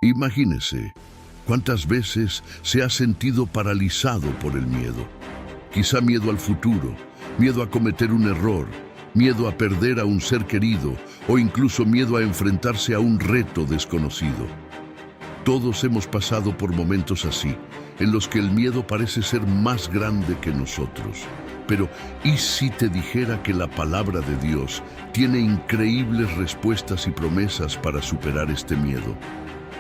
Imagínese, ¿cuántas veces se ha sentido paralizado por el miedo? Quizá miedo al futuro, miedo a cometer un error, miedo a perder a un ser querido o incluso miedo a enfrentarse a un reto desconocido. Todos hemos pasado por momentos así, en los que el miedo parece ser más grande que nosotros. Pero, ¿y si te dijera que la palabra de Dios tiene increíbles respuestas y promesas para superar este miedo?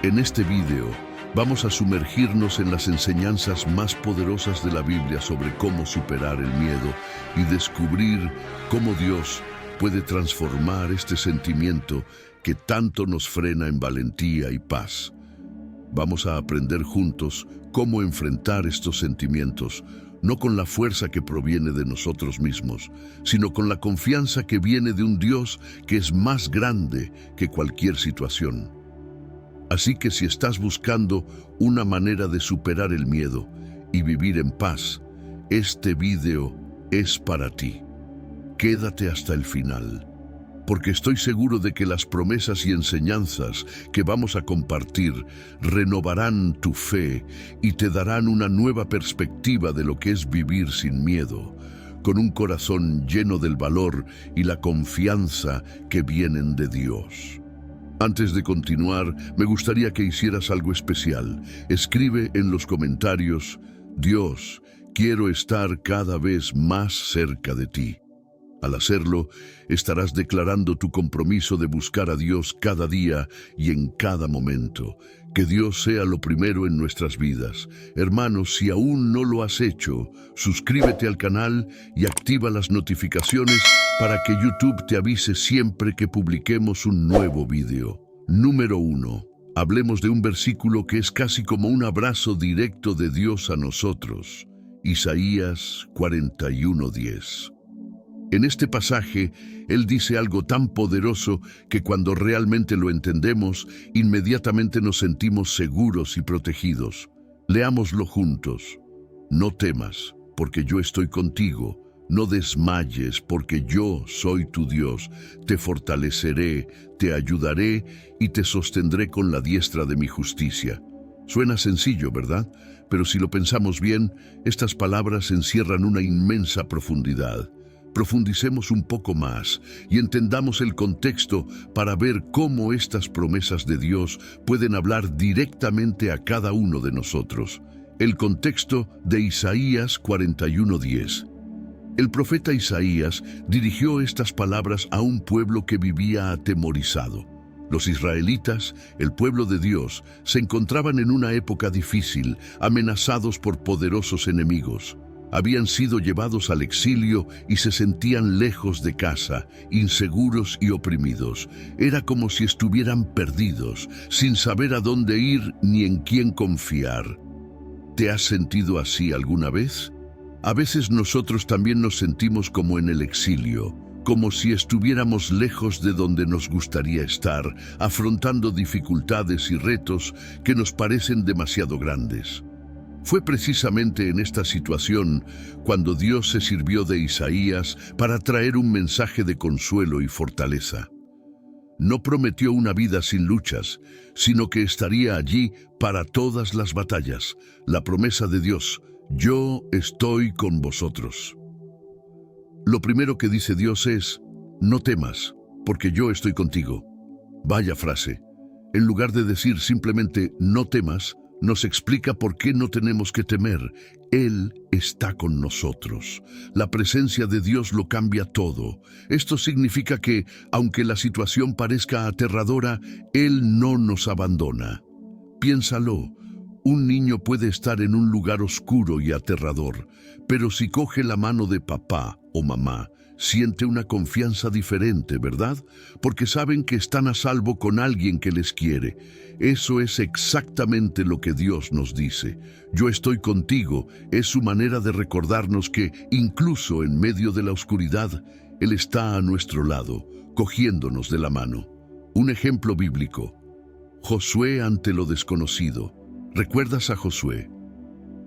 En este video, vamos a sumergirnos en las enseñanzas más poderosas de la Biblia sobre cómo superar el miedo y descubrir cómo Dios puede transformar este sentimiento que tanto nos frena en valentía y paz. Vamos a aprender juntos cómo enfrentar estos sentimientos, no con la fuerza que proviene de nosotros mismos, sino con la confianza que viene de un Dios que es más grande que cualquier situación. Así que si estás buscando una manera de superar el miedo y vivir en paz, este video es para ti. Quédate hasta el final, porque estoy seguro de que las promesas y enseñanzas que vamos a compartir renovarán tu fe y te darán una nueva perspectiva de lo que es vivir sin miedo, con un corazón lleno del valor y la confianza que vienen de Dios. Antes de continuar, me gustaría que hicieras algo especial. Escribe en los comentarios: Dios, quiero estar cada vez más cerca de ti. Al hacerlo, estarás declarando tu compromiso de buscar a Dios cada día y en cada momento. Que Dios sea lo primero en nuestras vidas. Hermanos, si aún no lo has hecho, suscríbete al canal y activa las notificaciones para que YouTube te avise siempre que publiquemos un nuevo video. Número 1. Hablemos de un versículo que es casi como un abrazo directo de Dios a nosotros. Isaías 41:10. En este pasaje, Él dice algo tan poderoso que cuando realmente lo entendemos, inmediatamente nos sentimos seguros y protegidos. Leámoslo juntos. No temas, porque yo estoy contigo. No desmayes, porque yo soy tu Dios. Te fortaleceré, te ayudaré y te sostendré con la diestra de mi justicia. Suena sencillo, ¿verdad? Pero si lo pensamos bien, estas palabras encierran una inmensa profundidad. Profundicemos un poco más y entendamos el contexto para ver cómo estas promesas de Dios pueden hablar directamente a cada uno de nosotros. El contexto de Isaías 41:10. El profeta Isaías dirigió estas palabras a un pueblo que vivía atemorizado. Los israelitas, el pueblo de Dios, se encontraban en una época difícil, amenazados por poderosos enemigos. Habían sido llevados al exilio y se sentían lejos de casa, inseguros y oprimidos. Era como si estuvieran perdidos, sin saber a dónde ir ni en quién confiar. ¿Te has sentido así alguna vez? A veces nosotros también nos sentimos como en el exilio, como si estuviéramos lejos de donde nos gustaría estar, afrontando dificultades y retos que nos parecen demasiado grandes. Fue precisamente en esta situación cuando Dios se sirvió de Isaías para traer un mensaje de consuelo y fortaleza. No prometió una vida sin luchas, sino que estaría allí para todas las batallas. La promesa de Dios: yo estoy con vosotros. Lo primero que dice Dios es: no temas, porque yo estoy contigo. Vaya frase. En lugar de decir simplemente no temas, nos explica por qué no tenemos que temer. Él está con nosotros. La presencia de Dios lo cambia todo. Esto significa que, aunque la situación parezca aterradora, Él no nos abandona. Piénsalo. Un niño puede estar en un lugar oscuro y aterrador, pero si coge la mano de papá o mamá, siente una confianza diferente, ¿verdad? Porque saben que están a salvo con alguien que les quiere. Eso es exactamente lo que Dios nos dice. Yo estoy contigo es su manera de recordarnos que, incluso en medio de la oscuridad, Él está a nuestro lado, cogiéndonos de la mano. Un ejemplo bíblico. Josué ante lo desconocido. ¿Recuerdas a Josué?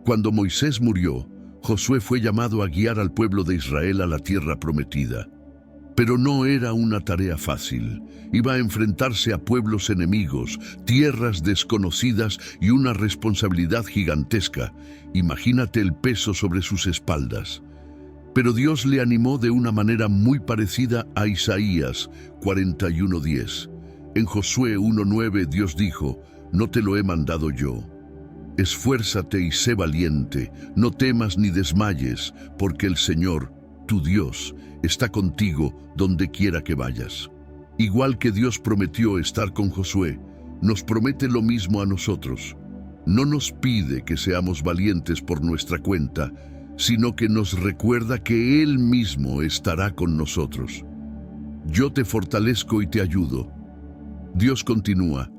Cuando Moisés murió, Josué fue llamado a guiar al pueblo de Israel a la tierra prometida. Pero no era una tarea fácil. Iba a enfrentarse a pueblos enemigos, tierras desconocidas y una responsabilidad gigantesca. Imagínate el peso sobre sus espaldas. Pero Dios le animó de una manera muy parecida a Isaías 41:10. En Josué 1:9 Dios dijo: «No te lo he mandado yo. Esfuérzate y sé valiente, no temas ni desmayes, porque el Señor, tu Dios, está contigo donde quiera que vayas». Igual que Dios prometió estar con Josué, nos promete lo mismo a nosotros. No nos pide que seamos valientes por nuestra cuenta, sino que nos recuerda que Él mismo estará con nosotros. Yo te fortalezco y te ayudo. Dios continúa: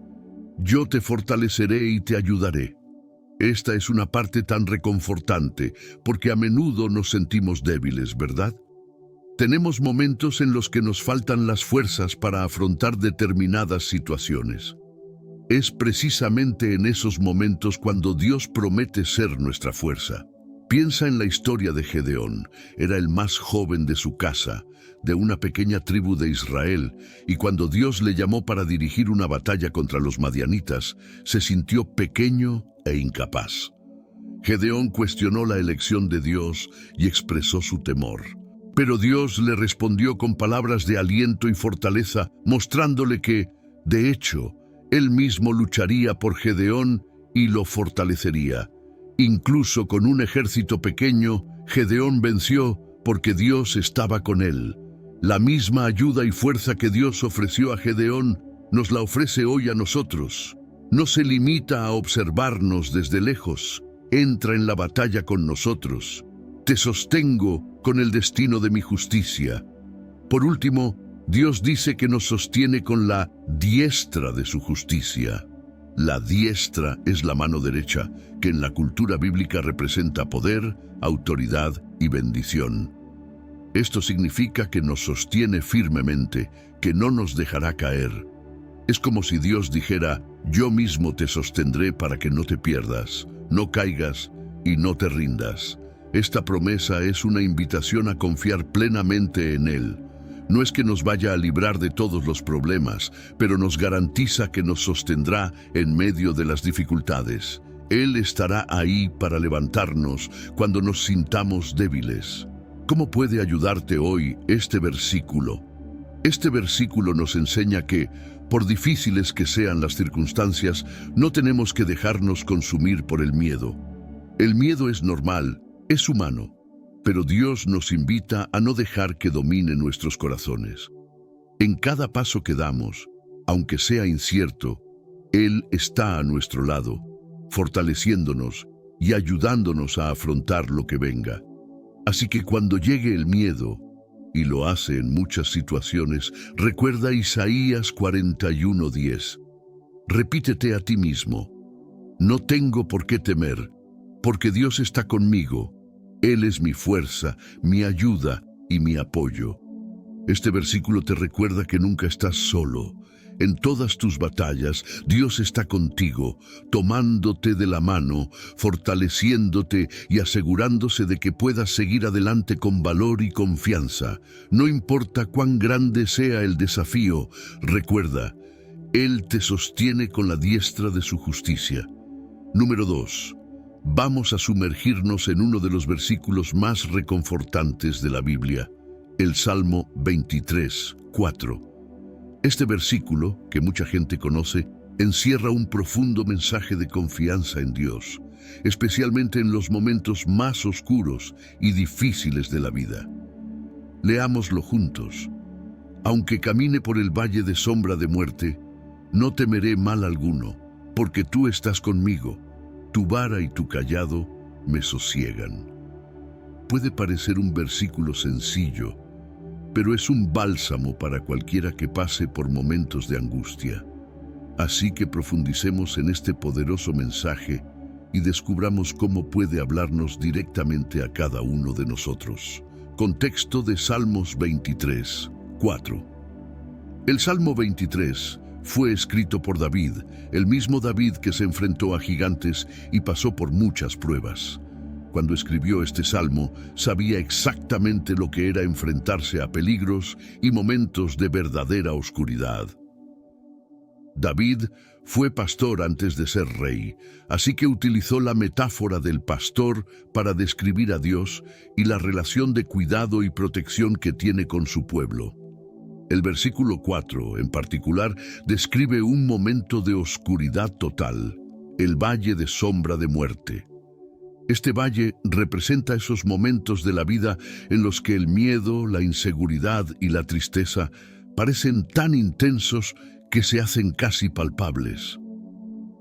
yo te fortaleceré y te ayudaré. Esta es una parte tan reconfortante, porque a menudo nos sentimos débiles, ¿verdad? Tenemos momentos en los que nos faltan las fuerzas para afrontar determinadas situaciones. Es precisamente en esos momentos cuando Dios promete ser nuestra fuerza. Piensa en la historia de Gedeón. Era el más joven de su casa, de una pequeña tribu de Israel, y cuando Dios le llamó para dirigir una batalla contra los madianitas, se sintió pequeño e incapaz. Gedeón cuestionó la elección de Dios y expresó su temor. Pero Dios le respondió con palabras de aliento y fortaleza, mostrándole que, de hecho, Él mismo lucharía por Gedeón y lo fortalecería. Incluso con un ejército pequeño, Gedeón venció porque Dios estaba con él. La misma ayuda y fuerza que Dios ofreció a Gedeón, nos la ofrece hoy a nosotros. No se limita a observarnos desde lejos, entra en la batalla con nosotros. Te sostengo con el destino de mi justicia. Por último, Dios dice que nos sostiene con la diestra de su justicia. La diestra es la mano derecha, que en la cultura bíblica representa poder, autoridad y bendición. Esto significa que nos sostiene firmemente, que no nos dejará caer. Es como si Dios dijera: yo mismo te sostendré para que no te pierdas, no caigas y no te rindas. Esta promesa es una invitación a confiar plenamente en Él. No es que nos vaya a librar de todos los problemas, pero nos garantiza que nos sostendrá en medio de las dificultades. Él estará ahí para levantarnos cuando nos sintamos débiles. ¿Cómo puede ayudarte hoy este versículo? Este versículo nos enseña que, por difíciles que sean las circunstancias, no tenemos que dejarnos consumir por el miedo. El miedo es normal, es humano. Pero Dios nos invita a no dejar que domine nuestros corazones. En cada paso que damos, aunque sea incierto, Él está a nuestro lado, fortaleciéndonos y ayudándonos a afrontar lo que venga. Así que cuando llegue el miedo, y lo hace en muchas situaciones, recuerda Isaías 41:10. Repítete a ti mismo: no tengo por qué temer, porque Dios está conmigo. Él es mi fuerza, mi ayuda y mi apoyo. Este versículo te recuerda que nunca estás solo. En todas tus batallas, Dios está contigo, tomándote de la mano, fortaleciéndote y asegurándose de que puedas seguir adelante con valor y confianza. No importa cuán grande sea el desafío, recuerda, Él te sostiene con la diestra de su justicia. Número 2. Vamos a sumergirnos en uno de los versículos más reconfortantes de la Biblia, el Salmo 23:4. Este versículo, que mucha gente conoce, encierra un profundo mensaje de confianza en Dios, especialmente en los momentos más oscuros y difíciles de la vida. Leámoslo juntos. Aunque camine por el valle de sombra de muerte, no temeré mal alguno, porque tú estás conmigo. Tu vara y tu cayado me sosiegan. Puede parecer un versículo sencillo, pero es un bálsamo para cualquiera que pase por momentos de angustia. Así que profundicemos en este poderoso mensaje y descubramos cómo puede hablarnos directamente a cada uno de nosotros. Contexto de Salmos 23:4. El Salmo 23 fue escrito por David, el mismo David que se enfrentó a gigantes y pasó por muchas pruebas. cuando escribió este salmo, sabía exactamente lo que era enfrentarse a peligros y momentos de verdadera oscuridad. David fue pastor antes de ser rey, así que utilizó la metáfora del pastor para describir a Dios y la relación de cuidado y protección que tiene con su pueblo. El versículo 4, en particular, describe un momento de oscuridad total, el valle de sombra de muerte. Este valle representa esos momentos de la vida en los que el miedo, la inseguridad y la tristeza parecen tan intensos que se hacen casi palpables.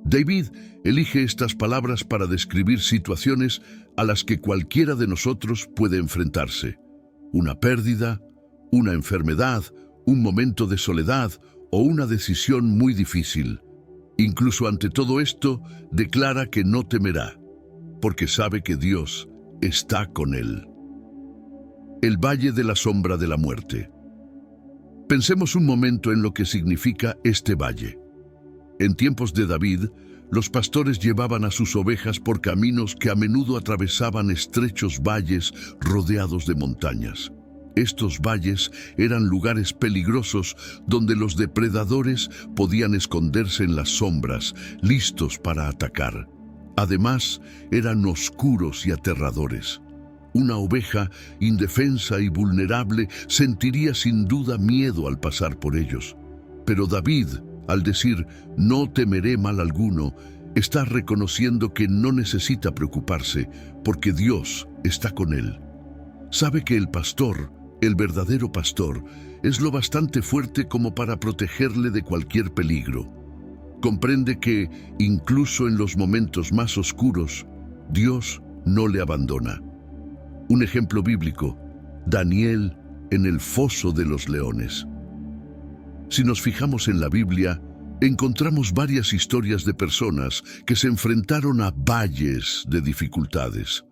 David elige estas palabras para describir situaciones a las que cualquiera de nosotros puede enfrentarse. Una pérdida, una enfermedad, un momento de soledad o una decisión muy difícil. Incluso ante todo esto, declara que no temerá, porque sabe que Dios está con él. El valle de la sombra de la muerte. Pensemos un momento en lo que significa este valle. En tiempos de David, los pastores llevaban a sus ovejas por caminos que a menudo atravesaban estrechos valles rodeados de montañas. Estos valles eran lugares peligrosos donde los depredadores podían esconderse en las sombras, listos para atacar. Además, eran oscuros y aterradores. Una oveja indefensa y vulnerable sentiría sin duda miedo al pasar por ellos. Pero David, al decir «no temeré mal alguno», está reconociendo que no necesita preocuparse porque Dios está con él. Sabe que el pastor, el verdadero pastor, es lo bastante fuerte como para protegerle de cualquier peligro. Comprende que, incluso en los momentos más oscuros, Dios no le abandona. Un ejemplo bíblico, Daniel en el foso de los leones. Si nos fijamos en la Biblia, encontramos varias historias de personas que se enfrentaron a valles de dificultades.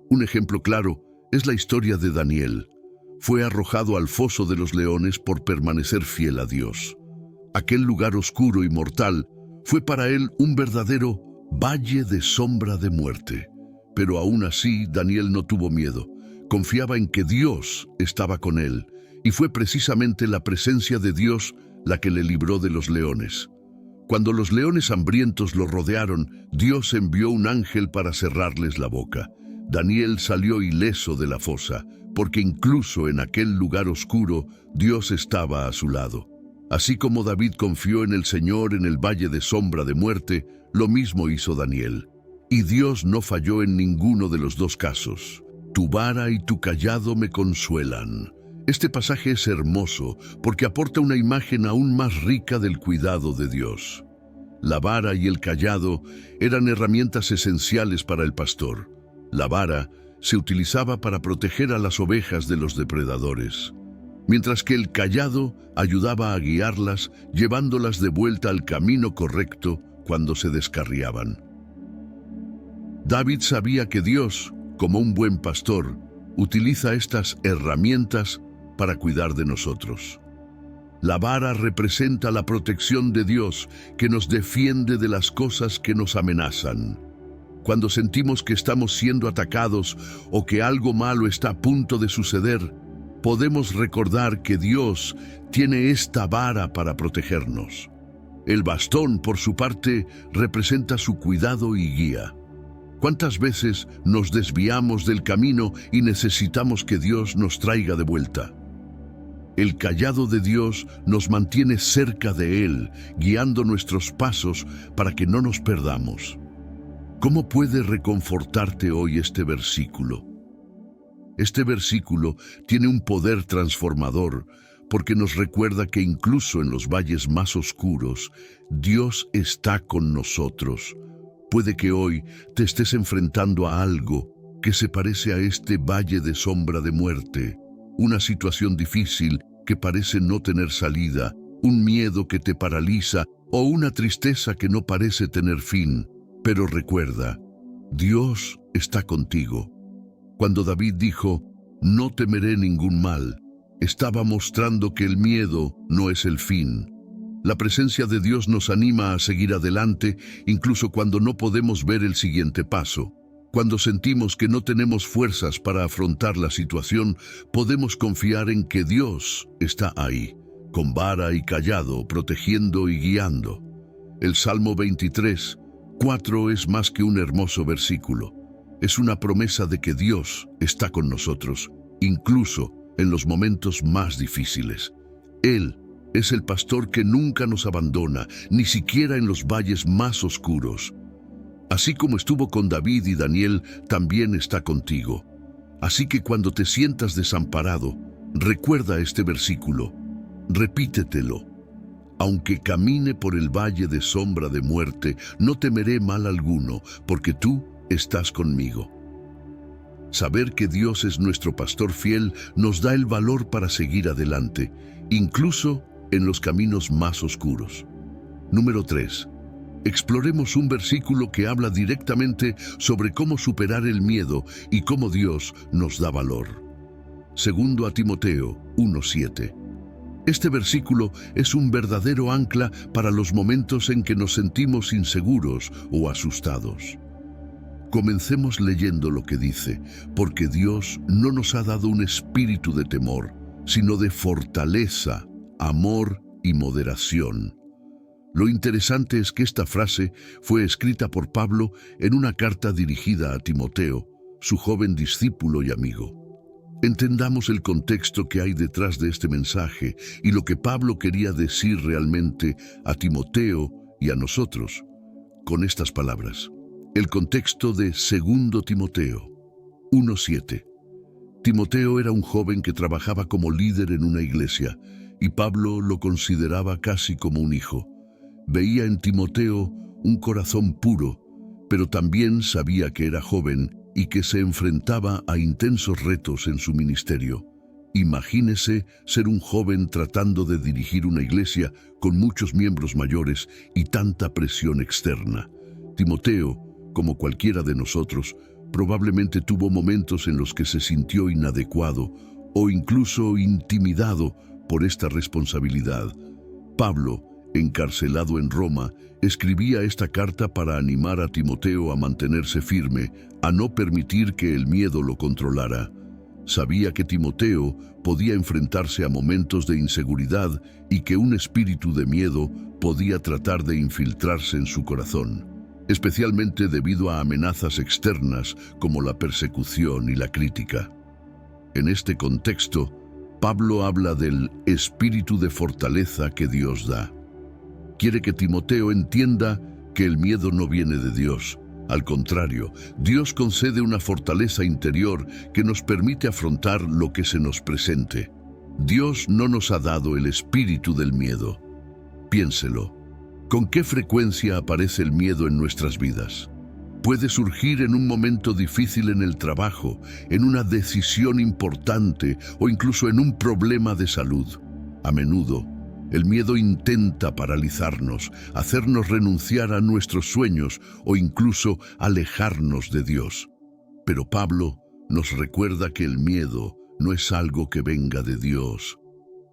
Un ejemplo claro es la historia de Daniel. Fue arrojado al foso de los leones por permanecer fiel a Dios. Aquel lugar oscuro y mortal fue para él un verdadero valle de sombra de muerte. Pero aún así, Daniel no tuvo miedo. Confiaba en que Dios estaba con él, y fue precisamente la presencia de Dios la que le libró de los leones. Cuando los leones hambrientos lo rodearon, Dios envió un ángel para cerrarles la boca. Daniel salió ileso de la fosa, porque incluso en aquel lugar oscuro, Dios estaba a su lado. Así como David confió en el Señor en el valle de sombra de muerte, lo mismo hizo Daniel. Y Dios no falló en ninguno de los dos casos. Tu vara y tu cayado me consuelan. Este pasaje es hermoso porque aporta una imagen aún más rica del cuidado de Dios. La vara y el cayado eran herramientas esenciales para el pastor. La vara se utilizaba para proteger a las ovejas de los depredadores, mientras que el cayado ayudaba a guiarlas, llevándolas de vuelta al camino correcto cuando se descarriaban. David sabía que Dios, como un buen pastor, utiliza estas herramientas para cuidar de nosotros. La vara representa la protección de Dios que nos defiende de las cosas que nos amenazan. Cuando sentimos que estamos siendo atacados o que algo malo está a punto de suceder, podemos recordar que Dios tiene esta vara para protegernos. El bastón, por su parte, representa su cuidado y guía. ¿Cuántas veces nos desviamos del camino y necesitamos que Dios nos traiga de vuelta? El cayado de Dios nos mantiene cerca de Él, guiando nuestros pasos para que no nos perdamos. ¿Cómo puede reconfortarte hoy este versículo? Este versículo tiene un poder transformador porque nos recuerda que incluso en los valles más oscuros, Dios está con nosotros. Puede que hoy te estés enfrentando a algo que se parece a este valle de sombra de muerte, una situación difícil que parece no tener salida, un miedo que te paraliza o una tristeza que no parece tener fin. Pero recuerda, Dios está contigo. Cuando David dijo, «No temeré ningún mal», estaba mostrando que el miedo no es el fin. La presencia de Dios nos anima a seguir adelante, incluso cuando no podemos ver el siguiente paso. Cuando sentimos que no tenemos fuerzas para afrontar la situación, podemos confiar en que Dios está ahí, con vara y cayado, protegiendo y guiando. El Salmo 23:4 es más que un hermoso versículo. Es una promesa de que Dios está con nosotros, incluso en los momentos más difíciles. Él es el pastor que nunca nos abandona, ni siquiera en los valles más oscuros. Así como estuvo con David y Daniel, también está contigo. Así que cuando te sientas desamparado, recuerda este versículo. Repítetelo. Aunque camine por el valle de sombra de muerte, no temeré mal alguno, porque tú estás conmigo. Saber que Dios es nuestro pastor fiel nos da el valor para seguir adelante, incluso en los caminos más oscuros. Número 3. Exploremos un versículo que habla directamente sobre cómo superar el miedo y cómo Dios nos da valor. Segundo a Timoteo 1:7. Este versículo es un verdadero ancla para los momentos en que nos sentimos inseguros o asustados. Comencemos leyendo lo que dice, porque Dios no nos ha dado un espíritu de temor, sino de fortaleza, amor y moderación. Lo interesante es que esta frase fue escrita por Pablo en una carta dirigida a Timoteo, su joven discípulo y amigo. Entendamos el contexto que hay detrás de este mensaje y lo que Pablo quería decir realmente a Timoteo y a nosotros con estas palabras. El contexto de 2 Timoteo 1:7. Timoteo era un joven que trabajaba como líder en una iglesia y Pablo lo consideraba casi como un hijo. Veía en Timoteo un corazón puro, pero también sabía que era joven y que se enfrentaba a intensos retos en su ministerio. Imagínese ser un joven tratando de dirigir una iglesia con muchos miembros mayores y tanta presión externa. Timoteo, como cualquiera de nosotros, probablemente tuvo momentos en los que se sintió inadecuado o incluso intimidado por esta responsabilidad. Pablo, encarcelado en Roma, escribía esta carta para animar a Timoteo a mantenerse firme, a no permitir que el miedo lo controlara. Sabía que Timoteo podía enfrentarse a momentos de inseguridad y que un espíritu de miedo podía tratar de infiltrarse en su corazón, especialmente debido a amenazas externas como la persecución y la crítica. En este contexto, Pablo habla del espíritu de fortaleza que Dios da. Quiere que Timoteo entienda que el miedo no viene de Dios. Al contrario, Dios concede una fortaleza interior que nos permite afrontar lo que se nos presente. Dios no nos ha dado el espíritu del miedo. Piénselo. ¿Con qué frecuencia aparece el miedo en nuestras vidas? Puede surgir en un momento difícil en el trabajo, en una decisión importante o incluso en un problema de salud. A menudo, el miedo intenta paralizarnos, hacernos renunciar a nuestros sueños o incluso alejarnos de Dios. Pero Pablo nos recuerda que el miedo no es algo que venga de Dios.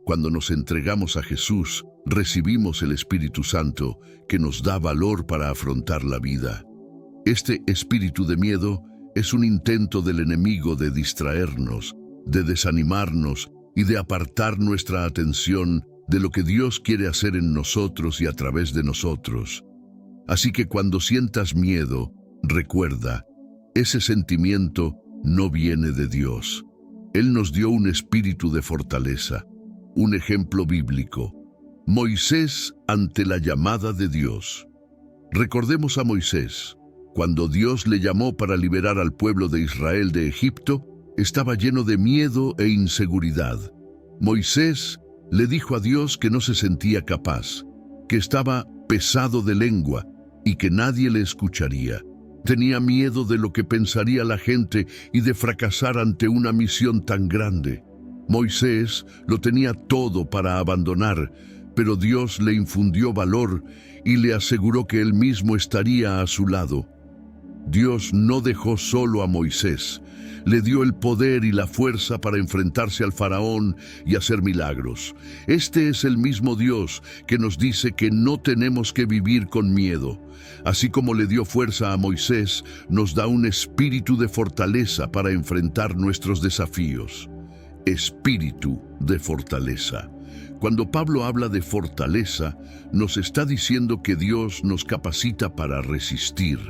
Cuando nos entregamos a Jesús, recibimos el Espíritu Santo que nos da valor para afrontar la vida. Este espíritu de miedo es un intento del enemigo de distraernos, de desanimarnos y de apartar nuestra atención de lo que Dios quiere hacer en nosotros y a través de nosotros. Así que cuando sientas miedo, recuerda, ese sentimiento no viene de Dios. Él nos dio un espíritu de fortaleza. Un ejemplo bíblico. Moisés ante la llamada de Dios. Recordemos a Moisés. Cuando Dios le llamó para liberar al pueblo de Israel de Egipto, estaba lleno de miedo e inseguridad. Moisés le dijo a Dios que no se sentía capaz, que estaba pesado de lengua y que nadie le escucharía. Tenía miedo de lo que pensaría la gente y de fracasar ante una misión tan grande. Moisés lo tenía todo para abandonar, pero Dios le infundió valor y le aseguró que él mismo estaría a su lado. Dios no dejó solo a Moisés, le dio el poder y la fuerza para enfrentarse al faraón y hacer milagros. Este es el mismo Dios que nos dice que no tenemos que vivir con miedo. Así como le dio fuerza a Moisés, nos da un espíritu de fortaleza para enfrentar nuestros desafíos. Espíritu de fortaleza. Cuando Pablo habla de fortaleza, nos está diciendo que Dios nos capacita para resistir,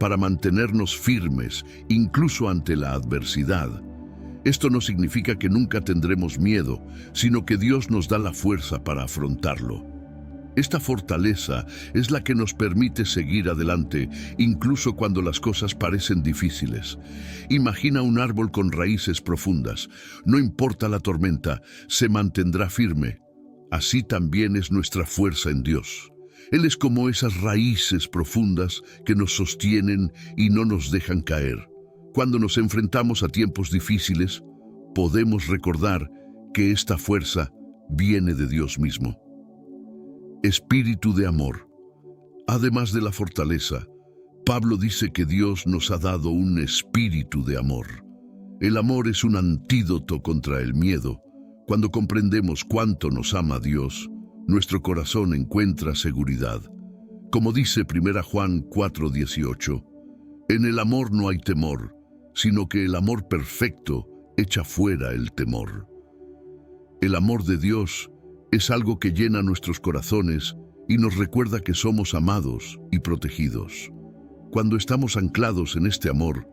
para mantenernos firmes, incluso ante la adversidad. Esto no significa que nunca tendremos miedo, sino que Dios nos da la fuerza para afrontarlo. Esta fortaleza es la que nos permite seguir adelante, incluso cuando las cosas parecen difíciles. Imagina un árbol con raíces profundas. No importa la tormenta, se mantendrá firme. Así también es nuestra fuerza en Dios. Él es como esas raíces profundas que nos sostienen y no nos dejan caer. Cuando nos enfrentamos a tiempos difíciles, podemos recordar que esta fuerza viene de Dios mismo. Espíritu de amor. Además de la fortaleza, Pablo dice que Dios nos ha dado un espíritu de amor. El amor es un antídoto contra el miedo. Cuando comprendemos cuánto nos ama Dios, nuestro corazón encuentra seguridad. Como dice 1 Juan 4:18, en el amor no hay temor, sino que el amor perfecto echa fuera el temor. El amor de Dios es algo que llena nuestros corazones y nos recuerda que somos amados y protegidos. Cuando estamos anclados en este amor,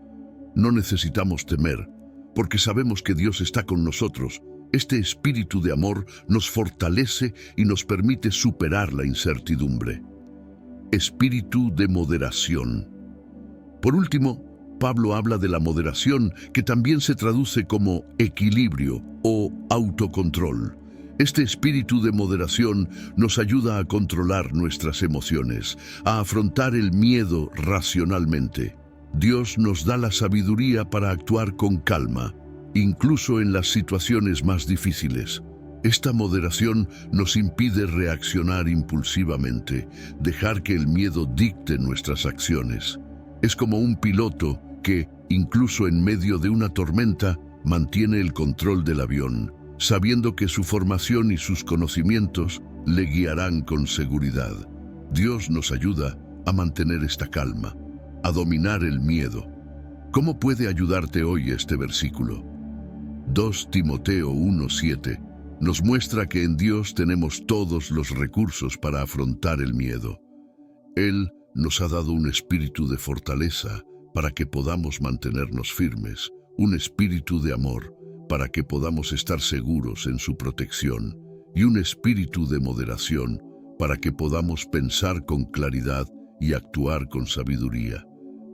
no necesitamos temer, porque sabemos que Dios está con nosotros. Este espíritu de amor nos fortalece y nos permite superar la incertidumbre. Espíritu de moderación. Por último, Pablo habla de la moderación, que también se traduce como equilibrio o autocontrol. Este espíritu de moderación nos ayuda a controlar nuestras emociones, a afrontar el miedo racionalmente. Dios nos da la sabiduría para actuar con calma, incluso en las situaciones más difíciles. Esta moderación nos impide reaccionar impulsivamente, dejar que el miedo dicte nuestras acciones. Es como un piloto que, incluso en medio de una tormenta, mantiene el control del avión, sabiendo que su formación y sus conocimientos le guiarán con seguridad. Dios nos ayuda a mantener esta calma, a dominar el miedo. ¿Cómo puede ayudarte hoy este versículo? 2 Timoteo 1:7 nos muestra que en Dios tenemos todos los recursos para afrontar el miedo. Él nos ha dado un espíritu de fortaleza para que podamos mantenernos firmes, un espíritu de amor para que podamos estar seguros en su protección, y un espíritu de moderación para que podamos pensar con claridad y actuar con sabiduría.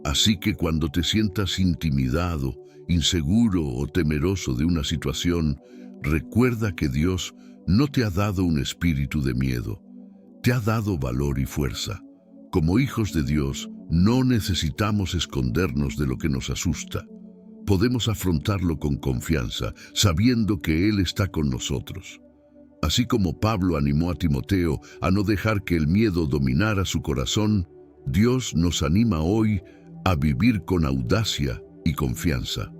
Así que cuando te sientas intimidado, inseguro o temeroso de una situación, recuerda que Dios no te ha dado un espíritu de miedo, te ha dado valor y fuerza. Como hijos de Dios, no necesitamos escondernos de lo que nos asusta. Podemos afrontarlo con confianza, sabiendo que Él está con nosotros. Así como Pablo animó a Timoteo a no dejar que el miedo dominara su corazón, Dios nos anima hoy a vivir con audacia y confianza.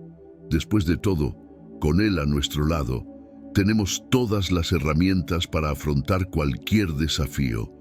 Después de todo, con Él a nuestro lado, tenemos todas las herramientas para afrontar cualquier desafío.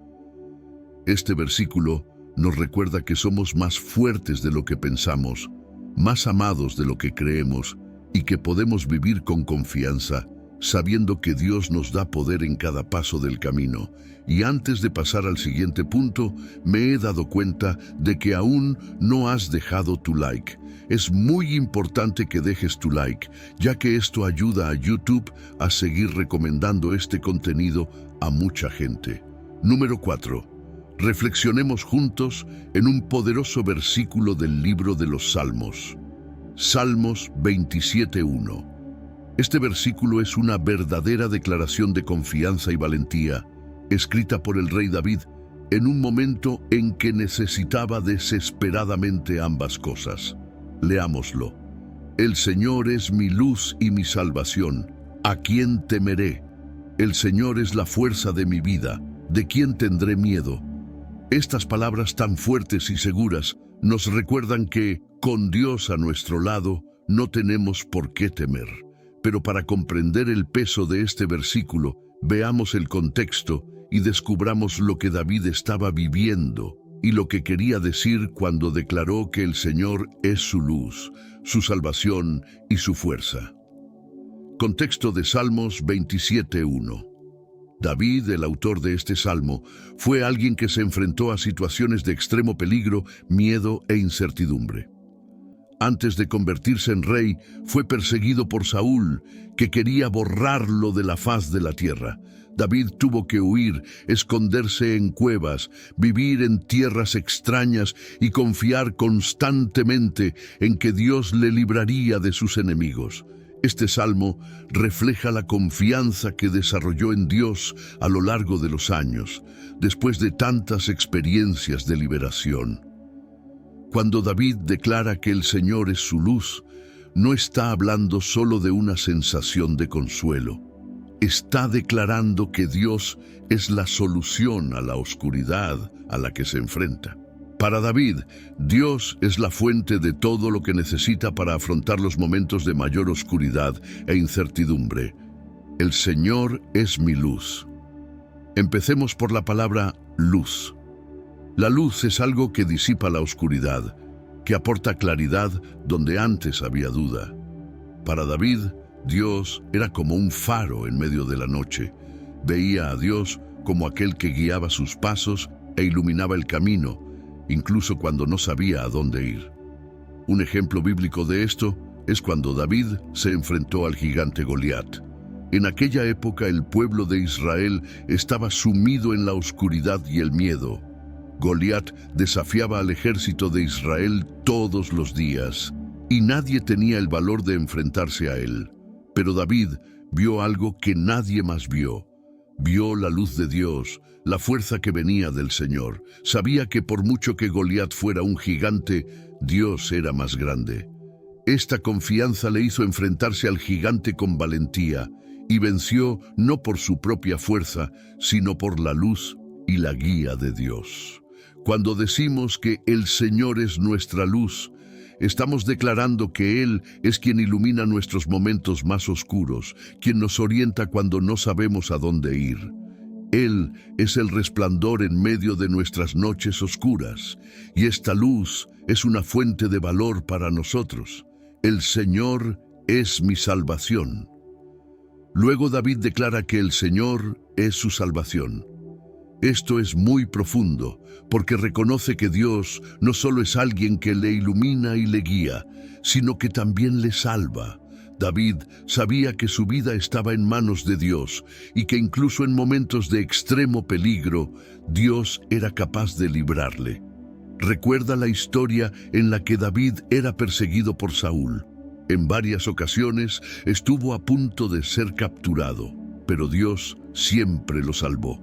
Este versículo nos recuerda que somos más fuertes de lo que pensamos, más amados de lo que creemos, y que podemos vivir con confianza, sabiendo que Dios nos da poder en cada paso del camino. Y antes de pasar al siguiente punto, me he dado cuenta de que aún no has dejado tu like. Es muy importante que dejes tu like, ya que esto ayuda a YouTube a seguir recomendando este contenido a mucha gente. Número 4. Reflexionemos juntos en un poderoso versículo del libro de los Salmos. Salmos 27:1. Este versículo es una verdadera declaración de confianza y valentía, escrita por el rey David en un momento en que necesitaba desesperadamente ambas cosas. Leámoslo. El Señor es mi luz y mi salvación. ¿A quién temeré? El Señor es la fuerza de mi vida. ¿De quién tendré miedo? Estas palabras tan fuertes y seguras nos recuerdan que, con Dios a nuestro lado, no tenemos por qué temer. Pero para comprender el peso de este versículo, veamos el contexto y descubramos lo que David estaba viviendo y lo que quería decir cuando declaró que el Señor es su luz, su salvación y su fuerza. Contexto de Salmos 27:1. David, el autor de este salmo, fue alguien que se enfrentó a situaciones de extremo peligro, miedo e incertidumbre. Antes de convertirse en rey, fue perseguido por Saúl, que quería borrarlo de la faz de la tierra. David tuvo que huir, esconderse en cuevas, vivir en tierras extrañas y confiar constantemente en que Dios le libraría de sus enemigos. Este salmo refleja la confianza que desarrolló en Dios a lo largo de los años, después de tantas experiencias de liberación. Cuando David declara que el Señor es su luz, no está hablando solo de una sensación de consuelo. Está declarando que Dios es la solución a la oscuridad a la que se enfrenta. Para David, Dios es la fuente de todo lo que necesita para afrontar los momentos de mayor oscuridad e incertidumbre. El Señor es mi luz. Empecemos por la palabra luz. La luz es algo que disipa la oscuridad, que aporta claridad donde antes había duda. Para David, Dios era como un faro en medio de la noche. Veía a Dios como aquel que guiaba sus pasos e iluminaba el camino, incluso cuando no sabía a dónde ir. Un ejemplo bíblico de esto es cuando David se enfrentó al gigante Goliat. En aquella época el pueblo de Israel estaba sumido en la oscuridad y el miedo. Goliat desafiaba al ejército de Israel todos los días, y nadie tenía el valor de enfrentarse a él. Pero David vio algo que nadie más vio. Vio la luz de Dios, la fuerza que venía del Señor. Sabía que por mucho que Goliat fuera un gigante, Dios era más grande. Esta confianza le hizo enfrentarse al gigante con valentía, y venció no por su propia fuerza, sino por la luz y la guía de Dios. Cuando decimos que el Señor es nuestra luz, estamos declarando que Él es quien ilumina nuestros momentos más oscuros, quien nos orienta cuando no sabemos a dónde ir. Él es el resplandor en medio de nuestras noches oscuras, y esta luz es una fuente de valor para nosotros. El Señor es mi salvación. Luego David declara que el Señor es su salvación. Esto es muy profundo, porque reconoce que Dios no solo es alguien que le ilumina y le guía, sino que también le salva. David sabía que su vida estaba en manos de Dios y que incluso en momentos de extremo peligro, Dios era capaz de librarle. Recuerda la historia en la que David era perseguido por Saúl. En varias ocasiones estuvo a punto de ser capturado, pero Dios siempre lo salvó.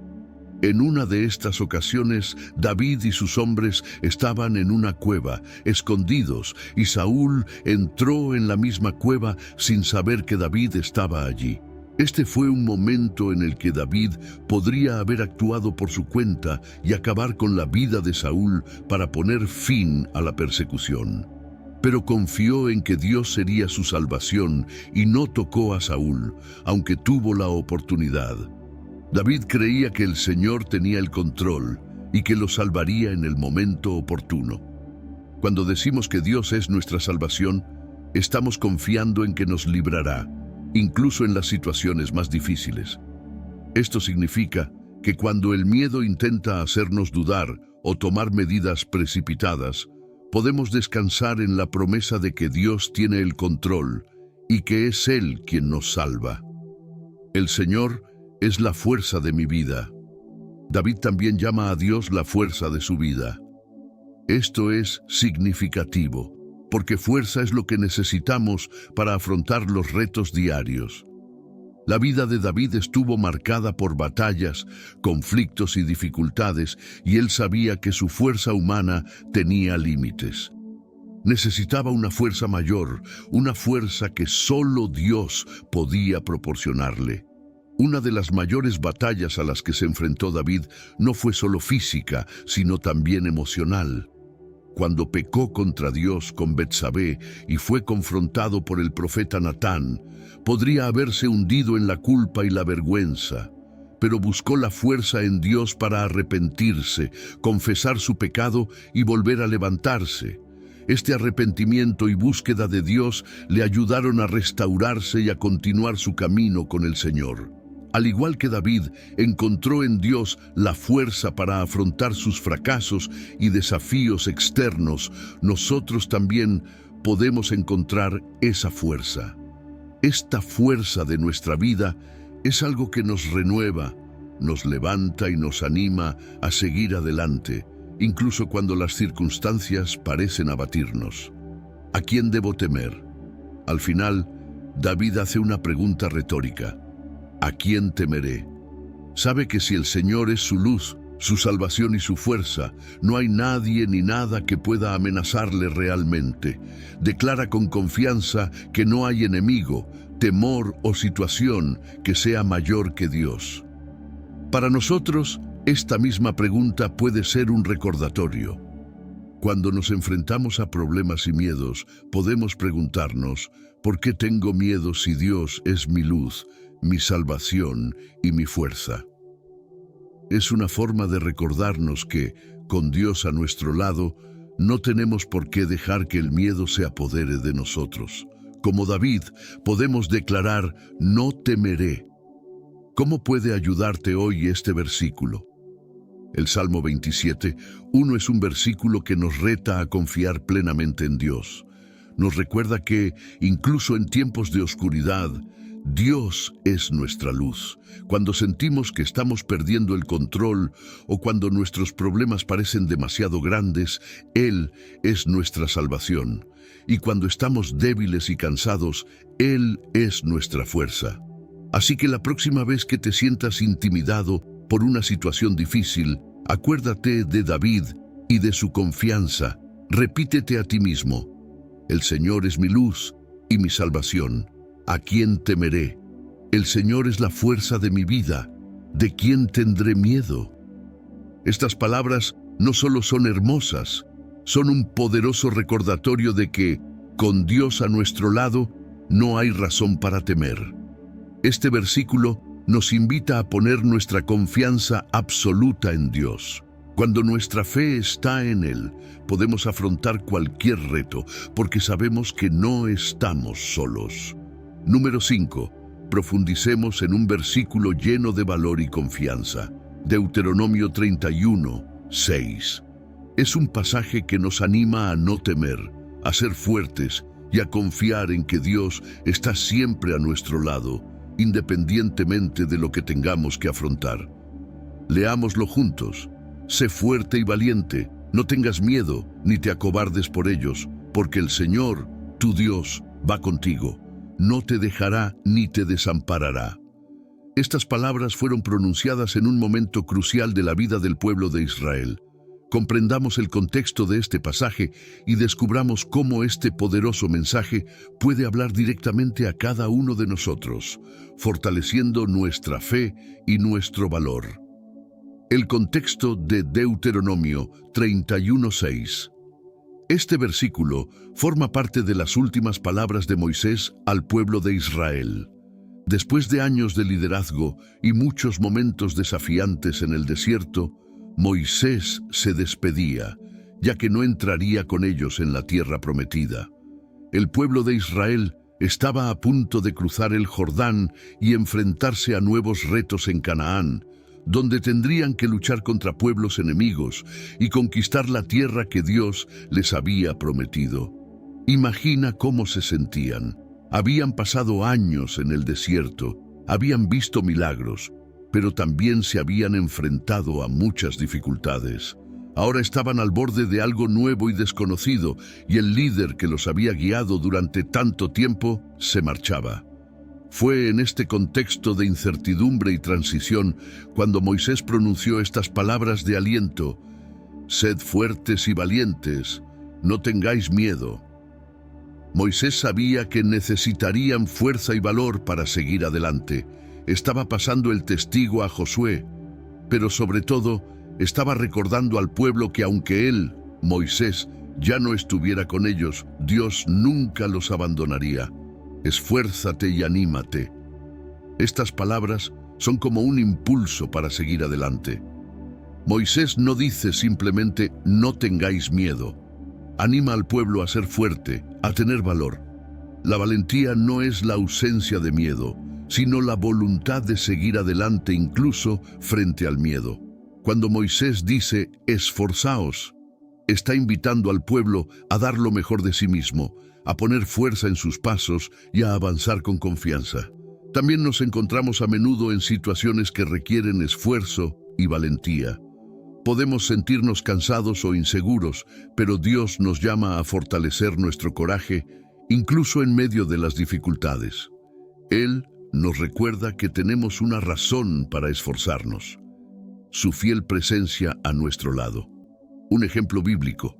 En una de estas ocasiones, David y sus hombres estaban en una cueva, escondidos, y Saúl entró en la misma cueva sin saber que David estaba allí. Este fue un momento en el que David podría haber actuado por su cuenta y acabar con la vida de Saúl para poner fin a la persecución. Pero confió en que Dios sería su salvación y no tocó a Saúl, aunque tuvo la oportunidad. David creía que el Señor tenía el control y que lo salvaría en el momento oportuno. Cuando decimos que Dios es nuestra salvación, estamos confiando en que nos librará, incluso en las situaciones más difíciles. Esto significa que cuando el miedo intenta hacernos dudar o tomar medidas precipitadas, podemos descansar en la promesa de que Dios tiene el control y que es Él quien nos salva. El Señor es la fuerza de mi vida. David también llama a Dios la fuerza de su vida. Esto es significativo, porque fuerza es lo que necesitamos para afrontar los retos diarios. La vida de David estuvo marcada por batallas, conflictos y dificultades, y él sabía que su fuerza humana tenía límites. Necesitaba una fuerza mayor, una fuerza que solo Dios podía proporcionarle. Una de las mayores batallas a las que se enfrentó David no fue solo física, sino también emocional. cuando pecó contra Dios con Betsabé y fue confrontado por el profeta Natán, podría haberse hundido en la culpa y la vergüenza, pero buscó la fuerza en Dios para arrepentirse, confesar su pecado y volver a levantarse. Este arrepentimiento y búsqueda de Dios le ayudaron a restaurarse y a continuar su camino con el Señor. Al igual que David, encontró en Dios la fuerza para afrontar sus fracasos y desafíos externos. Nosotros también podemos encontrar esa fuerza. Esta fuerza de nuestra vida es algo que nos renueva, nos levanta y nos anima a seguir adelante, incluso cuando las circunstancias parecen abatirnos. ¿A quién debo temer? Al final, David hace una pregunta retórica. ¿A quién temeré? Sabe que si el Señor es su luz, su salvación y su fuerza, no hay nadie ni nada que pueda amenazarle realmente. Declara con confianza que no hay enemigo, temor o situación que sea mayor que Dios. Para nosotros, esta misma pregunta puede ser un recordatorio. Cuando nos enfrentamos a problemas y miedos, podemos preguntarnos, ¿por qué tengo miedo si Dios es mi luz, mi salvación y mi fuerza? Es una forma de recordarnos que, con Dios a nuestro lado, no tenemos por qué dejar que el miedo se apodere de nosotros. Como David, podemos declarar, no temeré. ¿Cómo puede ayudarte hoy este versículo? El Salmo 27:1 es un versículo que nos reta a confiar plenamente en Dios. Nos recuerda que, incluso en tiempos de oscuridad, Dios es nuestra luz. Cuando sentimos que estamos perdiendo el control o cuando nuestros problemas parecen demasiado grandes, Él es nuestra salvación. Y cuando estamos débiles y cansados, Él es nuestra fuerza. Así que la próxima vez que te sientas intimidado por una situación difícil, acuérdate de David y de su confianza. Repítete a ti mismo: el Señor es mi luz y mi salvación. ¿A quién temeré? El Señor es la fuerza de mi vida. ¿De quién tendré miedo? Estas palabras no solo son hermosas, son un poderoso recordatorio de que, con Dios a nuestro lado, no hay razón para temer. Este versículo nos invita a poner nuestra confianza absoluta en Dios. Cuando nuestra fe está en Él, podemos afrontar cualquier reto, porque sabemos que no estamos solos. Número 5. Profundicemos en un versículo lleno de valor y confianza. Deuteronomio 31:6. Es un pasaje que nos anima a no temer, a ser fuertes y a confiar en que Dios está siempre a nuestro lado, independientemente de lo que tengamos que afrontar. Leámoslo juntos. Sé fuerte y valiente, no tengas miedo ni te acobardes por ellos, porque el Señor, tu Dios, va contigo. No te dejará ni te desamparará. Estas palabras fueron pronunciadas en un momento crucial de la vida del pueblo de Israel. Comprendamos el contexto de este pasaje y descubramos cómo este poderoso mensaje puede hablar directamente a cada uno de nosotros, fortaleciendo nuestra fe y nuestro valor. El contexto de Deuteronomio 31:6. Este versículo forma parte de las últimas palabras de Moisés al pueblo de Israel. Después de años de liderazgo y muchos momentos desafiantes en el desierto, Moisés se despedía, ya que no entraría con ellos en la tierra prometida. El pueblo de Israel estaba a punto de cruzar el Jordán y enfrentarse a nuevos retos en Canaán, donde tendrían que luchar contra pueblos enemigos y conquistar la tierra que Dios les había prometido. Imagina cómo se sentían. Habían pasado años en el desierto, habían visto milagros, pero también se habían enfrentado a muchas dificultades. Ahora estaban al borde de algo nuevo y desconocido, y el líder que los había guiado durante tanto tiempo se marchaba. Fue en este contexto de incertidumbre y transición cuando Moisés pronunció estas palabras de aliento: «Sed fuertes y valientes, no tengáis miedo». Moisés sabía que necesitarían fuerza y valor para seguir adelante. Estaba pasando el testigo a Josué, pero sobre todo estaba recordando al pueblo que aunque él, Moisés, ya no estuviera con ellos, Dios nunca los abandonaría. Esfuérzate y anímate. Estas palabras son como un impulso para seguir adelante. Moisés no dice simplemente no tengáis miedo. Anima al pueblo a ser fuerte, a tener valor. La valentía no es la ausencia de miedo, sino la voluntad de seguir adelante incluso frente al miedo. Cuando Moisés dice esforzaos, está invitando al pueblo a dar lo mejor de sí mismo, a poner fuerza en sus pasos y a avanzar con confianza. También nos encontramos a menudo en situaciones que requieren esfuerzo y valentía. Podemos sentirnos cansados o inseguros, pero Dios nos llama a fortalecer nuestro coraje, incluso en medio de las dificultades. Él nos recuerda que tenemos una razón para esforzarnos: su fiel presencia a nuestro lado. Un ejemplo bíblico: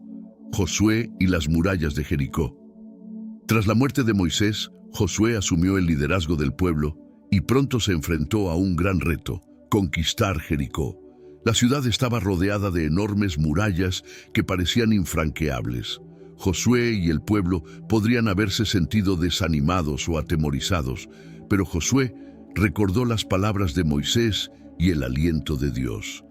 Josué y las murallas de Jericó. Tras la muerte de Moisés, Josué asumió el liderazgo del pueblo y pronto se enfrentó a un gran reto: conquistar Jericó. La ciudad estaba rodeada de enormes murallas que parecían infranqueables. Josué y el pueblo podrían haberse sentido desanimados o atemorizados, pero Josué recordó las palabras de Moisés y el aliento de Dios.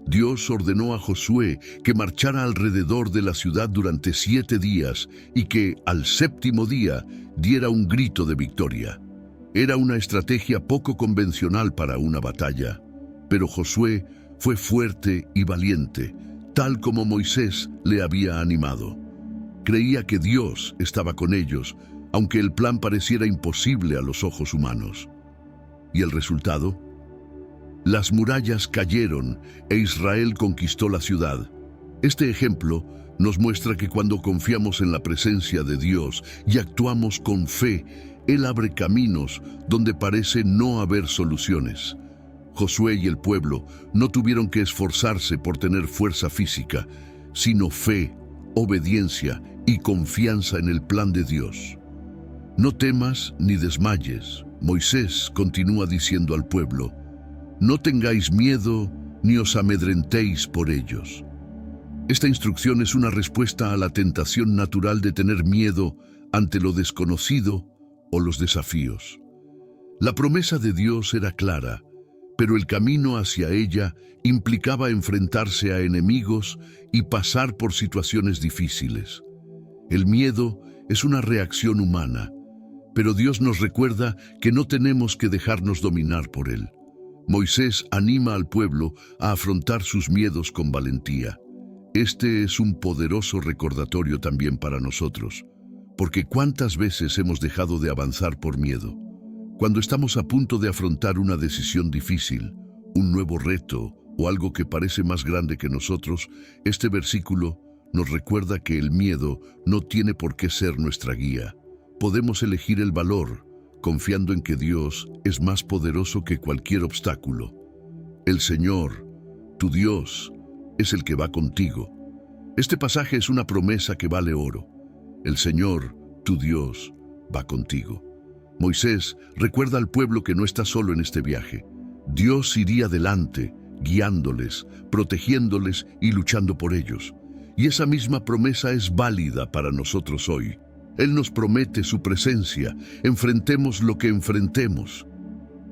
Dios ordenó a Josué que marchara alrededor de la ciudad durante 7 días y que, al 7º día, diera un grito de victoria. Era una estrategia poco convencional para una batalla, pero Josué fue fuerte y valiente, tal como Moisés le había animado. Creía que Dios estaba con ellos, aunque el plan pareciera imposible a los ojos humanos. ¿Y el resultado? Las murallas cayeron e Israel conquistó la ciudad. Este ejemplo nos muestra que cuando confiamos en la presencia de Dios y actuamos con fe, Él abre caminos donde parece no haber soluciones. Josué y el pueblo no tuvieron que esforzarse por tener fuerza física, sino fe, obediencia y confianza en el plan de Dios. No temas ni desmayes. Moisés continúa diciendo al pueblo: no tengáis miedo ni os amedrentéis por ellos. Esta instrucción es una respuesta a la tentación natural de tener miedo ante lo desconocido o los desafíos. La promesa de Dios era clara, pero el camino hacia ella implicaba enfrentarse a enemigos y pasar por situaciones difíciles. El miedo es una reacción humana, pero Dios nos recuerda que no tenemos que dejarnos dominar por él. Moisés anima al pueblo a afrontar sus miedos con valentía. Este es un poderoso recordatorio también para nosotros, porque ¿cuántas veces hemos dejado de avanzar por miedo? Cuando estamos a punto de afrontar una decisión difícil, un nuevo reto o algo que parece más grande que nosotros, este versículo nos recuerda que el miedo no tiene por qué ser nuestra guía. Podemos elegir el valor, confiando en que Dios es más poderoso que cualquier obstáculo. El Señor, tu Dios, es el que va contigo. Este pasaje es una promesa que vale oro. El Señor, tu Dios, va contigo. Moisés recuerda al pueblo que no está solo en este viaje. Dios iría delante, guiándoles, protegiéndoles y luchando por ellos. Y esa misma promesa es válida para nosotros hoy. Él nos promete su presencia, enfrentemos lo que enfrentemos.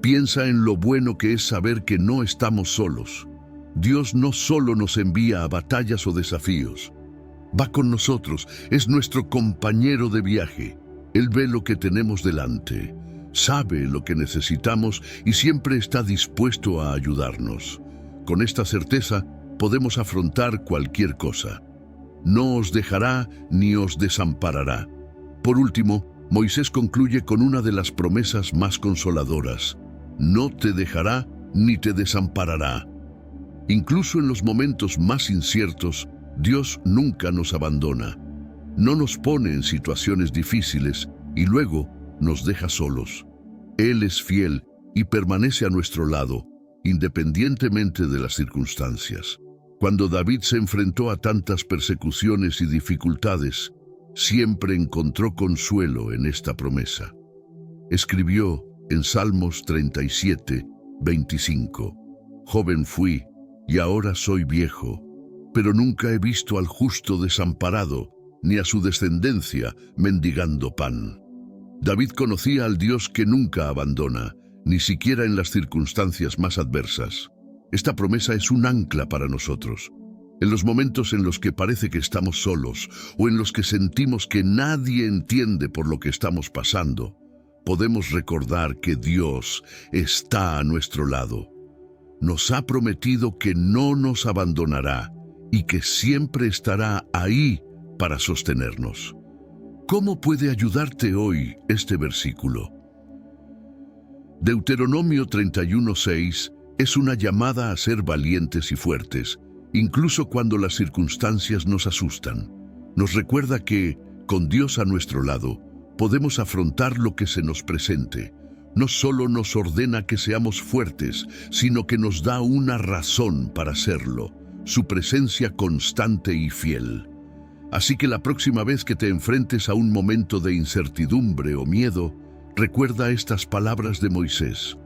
Piensa en lo bueno que es saber que no estamos solos. Dios no solo nos envía a batallas o desafíos. Va con nosotros, es nuestro compañero de viaje. Él ve lo que tenemos delante, sabe lo que necesitamos y siempre está dispuesto a ayudarnos. Con esta certeza podemos afrontar cualquier cosa. No os dejará ni os desamparará. Por último, Moisés concluye con una de las promesas más consoladoras: no te dejará ni te desamparará. Incluso en los momentos más inciertos, Dios nunca nos abandona. No nos pone en situaciones difíciles y luego nos deja solos. Él es fiel y permanece a nuestro lado, independientemente de las circunstancias. Cuando David se enfrentó a tantas persecuciones y dificultades, siempre encontró consuelo en esta promesa. Escribió en Salmos 37, 25: Joven fui y ahora soy viejo, pero nunca he visto al justo desamparado, ni a su descendencia mendigando pan. David conocía al Dios que nunca abandona, ni siquiera en las circunstancias más adversas. Esta promesa es un ancla para nosotros. En los momentos en los que parece que estamos solos o en los que sentimos que nadie entiende por lo que estamos pasando, podemos recordar que Dios está a nuestro lado. Nos ha prometido que no nos abandonará y que siempre estará ahí para sostenernos. ¿Cómo puede ayudarte hoy este versículo? Deuteronomio 31:6 es una llamada a ser valientes y fuertes, incluso cuando las circunstancias nos asustan. Nos recuerda que, con Dios a nuestro lado, podemos afrontar lo que se nos presente. No solo nos ordena que seamos fuertes, sino que nos da una razón para hacerlo, su presencia constante y fiel. Así que la próxima vez que te enfrentes a un momento de incertidumbre o miedo, recuerda estas palabras de Moisés.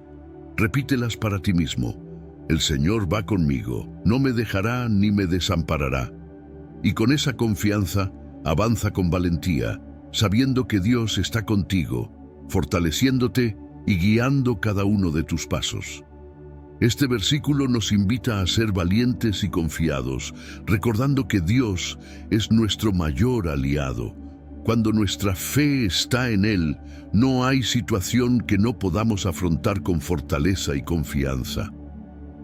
Repítelas para ti mismo. El Señor va conmigo, no me dejará ni me desamparará. Y con esa confianza, avanza con valentía, sabiendo que Dios está contigo, fortaleciéndote y guiando cada uno de tus pasos. Este versículo nos invita a ser valientes y confiados, recordando que Dios es nuestro mayor aliado. Cuando nuestra fe está en Él, no hay situación que no podamos afrontar con fortaleza y confianza.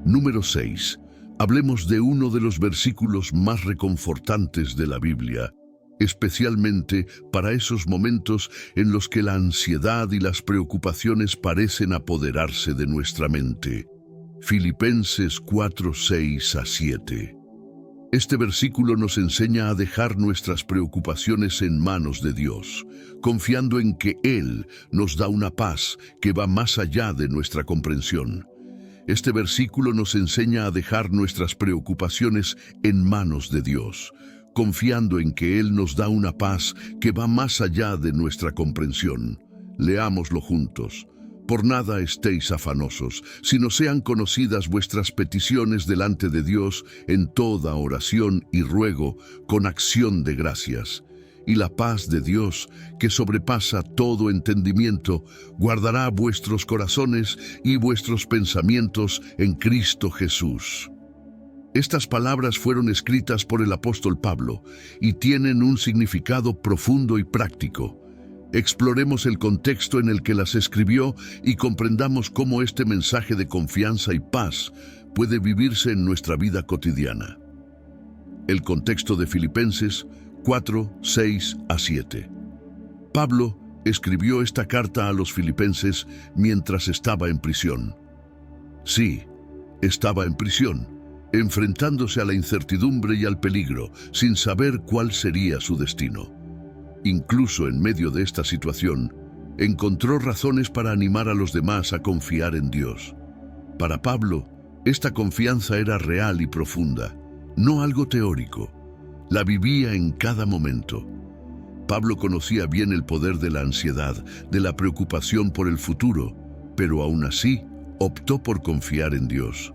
Número 6. Hablemos de uno de los versículos más reconfortantes de la Biblia, especialmente para esos momentos en los que la ansiedad y las preocupaciones parecen apoderarse de nuestra mente. Filipenses 4:6-7. Este versículo nos enseña a dejar nuestras preocupaciones en manos de Dios, confiando en que Él nos da una paz que va más allá de nuestra comprensión. Este versículo nos enseña a dejar nuestras preocupaciones en manos de Dios, confiando en que Él nos da una paz que va más allá de nuestra comprensión. Leámoslo juntos. Por nada estéis afanosos, sino sean conocidas vuestras peticiones delante de Dios en toda oración y ruego con acción de gracias. Y la paz de Dios, que sobrepasa todo entendimiento, guardará vuestros corazones y vuestros pensamientos en Cristo Jesús. Estas palabras fueron escritas por el apóstol Pablo y tienen un significado profundo y práctico. Exploremos el contexto en el que las escribió y comprendamos cómo este mensaje de confianza y paz puede vivirse en nuestra vida cotidiana. El contexto de Filipenses 4:6-7. Pablo escribió esta carta a los filipenses mientras estaba en prisión. Sí, estaba en prisión, enfrentándose a la incertidumbre y al peligro, sin saber cuál sería su destino. Incluso en medio de esta situación, encontró razones para animar a los demás a confiar en Dios. Para Pablo, esta confianza era real y profunda, no algo teórico. La vivía en cada momento. Pablo conocía bien el poder de la ansiedad, de la preocupación por el futuro, pero aún así optó por confiar en Dios.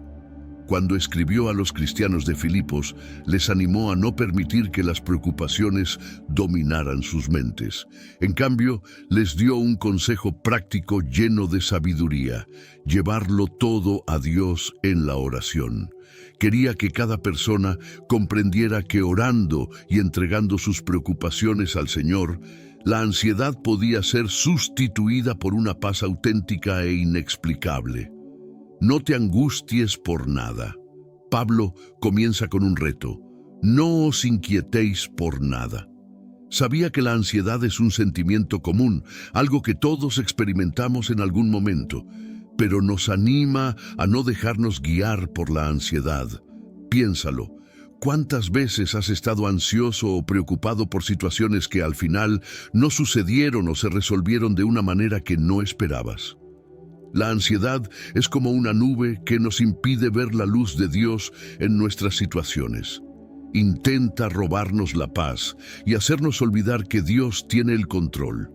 Cuando escribió a los cristianos de Filipos, les animó a no permitir que las preocupaciones dominaran sus mentes. En cambio, les dio un consejo práctico lleno de sabiduría: llevarlo todo a Dios en la oración. Quería que cada persona comprendiera que orando y entregando sus preocupaciones al Señor, la ansiedad podía ser sustituida por una paz auténtica e inexplicable. No te angusties por nada. Pablo comienza con un reto: no os inquietéis por nada. Sabía que la ansiedad es un sentimiento común, algo que todos experimentamos en algún momento, pero nos anima a no dejarnos guiar por la ansiedad. Piénsalo. ¿Cuántas veces has estado ansioso o preocupado por situaciones que al final no sucedieron o se resolvieron de una manera que no esperabas? La ansiedad es como una nube que nos impide ver la luz de Dios en nuestras situaciones. Intenta robarnos la paz y hacernos olvidar que Dios tiene el control.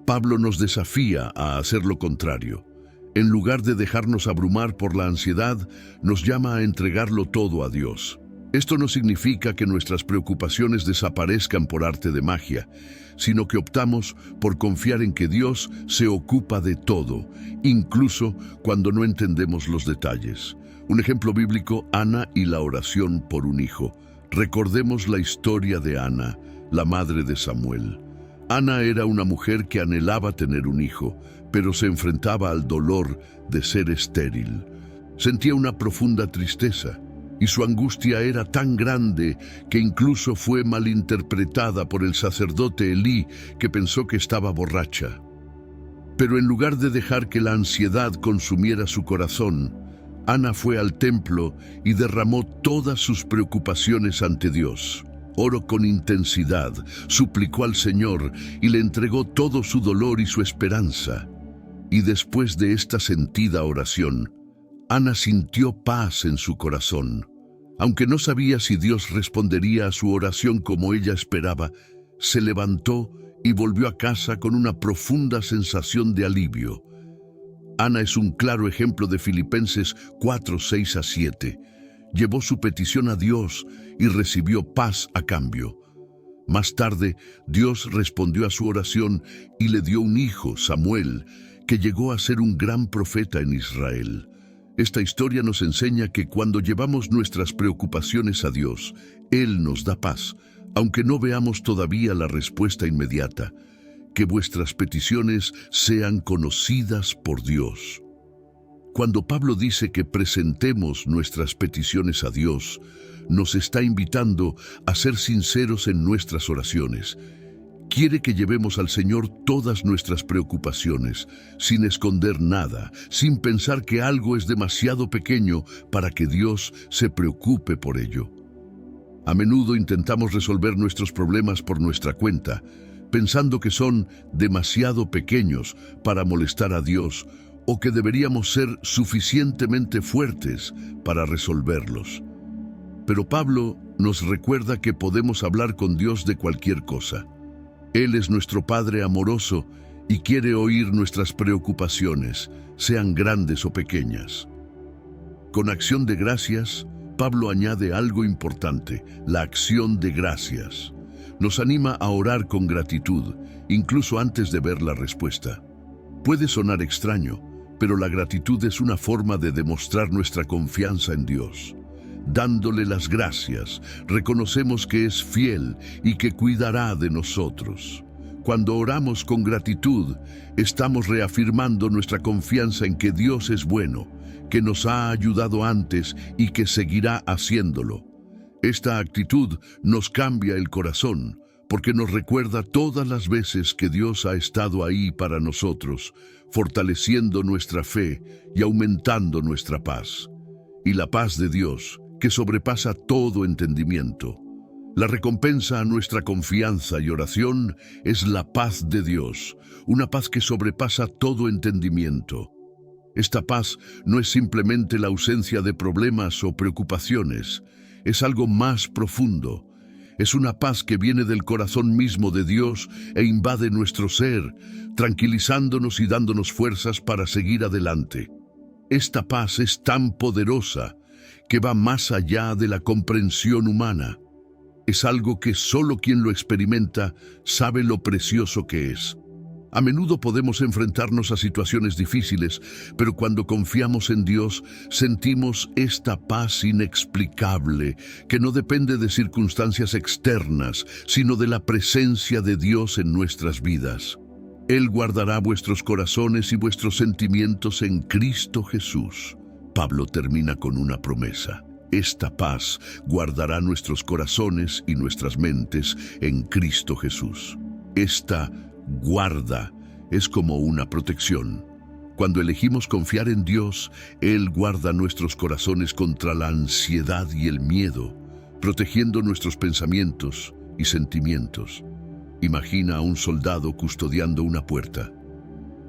Pablo nos desafía a hacer lo contrario. En lugar de dejarnos abrumar por la ansiedad, nos llama a entregarlo todo a Dios. Esto no significa que nuestras preocupaciones desaparezcan por arte de magia, sino que optamos por confiar en que Dios se ocupa de todo, incluso cuando no entendemos los detalles. Un ejemplo bíblico, Ana y la oración por un hijo. Recordemos la historia de Ana, la madre de Samuel. Ana era una mujer que anhelaba tener un hijo, pero se enfrentaba al dolor de ser estéril. Sentía una profunda tristeza, y su angustia era tan grande que incluso fue malinterpretada por el sacerdote Elí, que pensó que estaba borracha. Pero en lugar de dejar que la ansiedad consumiera su corazón, Ana fue al templo y derramó todas sus preocupaciones ante Dios. Oró con intensidad, suplicó al Señor y le entregó todo su dolor y su esperanza. Y después de esta sentida oración, Ana sintió paz en su corazón. Aunque no sabía si Dios respondería a su oración como ella esperaba, se levantó y volvió a casa con una profunda sensación de alivio. Ana es un claro ejemplo de Filipenses 4, 6 a 7. Llevó su petición a Dios y recibió paz a cambio. Más tarde, Dios respondió a su oración y le dio un hijo, Samuel, que llegó a ser un gran profeta en Israel. Esta historia nos enseña que cuando llevamos nuestras preocupaciones a Dios, Él nos da paz, aunque no veamos todavía la respuesta inmediata. Que vuestras peticiones sean conocidas por Dios. Cuando Pablo dice que presentemos nuestras peticiones a Dios, nos está invitando a ser sinceros en nuestras oraciones. Quiere que llevemos al Señor todas nuestras preocupaciones, sin esconder nada, sin pensar que algo es demasiado pequeño para que Dios se preocupe por ello. A menudo intentamos resolver nuestros problemas por nuestra cuenta, pensando que son demasiado pequeños para molestar a Dios o que deberíamos ser suficientemente fuertes para resolverlos. Pero Pablo nos recuerda que podemos hablar con Dios de cualquier cosa. Él es nuestro Padre amoroso y quiere oír nuestras preocupaciones, sean grandes o pequeñas. Con acción de gracias, Pablo añade algo importante, la acción de gracias. Nos anima a orar con gratitud, incluso antes de ver la respuesta. Puede sonar extraño, pero la gratitud es una forma de demostrar nuestra confianza en Dios. Dándole las gracias, reconocemos que es fiel y que cuidará de nosotros. Cuando oramos con gratitud, estamos reafirmando nuestra confianza en que Dios es bueno, que nos ha ayudado antes y que seguirá haciéndolo. Esta actitud nos cambia el corazón, porque nos recuerda todas las veces que Dios ha estado ahí para nosotros, fortaleciendo nuestra fe y aumentando nuestra paz. Y la paz de Dios, que sobrepasa todo entendimiento. La recompensa a nuestra confianza y oración es la paz de Dios, una paz que sobrepasa todo entendimiento. Esta paz no es simplemente la ausencia de problemas o preocupaciones, es algo más profundo. Es una paz que viene del corazón mismo de Dios e invade nuestro ser, tranquilizándonos y dándonos fuerzas para seguir adelante. Esta paz es tan poderosa que va más allá de la comprensión humana. Es algo que solo quien lo experimenta sabe lo precioso que es. A menudo podemos enfrentarnos a situaciones difíciles, pero cuando confiamos en Dios, sentimos esta paz inexplicable, que no depende de circunstancias externas, sino de la presencia de Dios en nuestras vidas. Él guardará vuestros corazones y vuestros sentimientos en Cristo Jesús. Pablo termina con una promesa. Esta paz guardará nuestros corazones y nuestras mentes en Cristo Jesús. Esta guarda es como una protección. Cuando elegimos confiar en Dios, Él guarda nuestros corazones contra la ansiedad y el miedo, protegiendo nuestros pensamientos y sentimientos. Imagina a un soldado custodiando una puerta.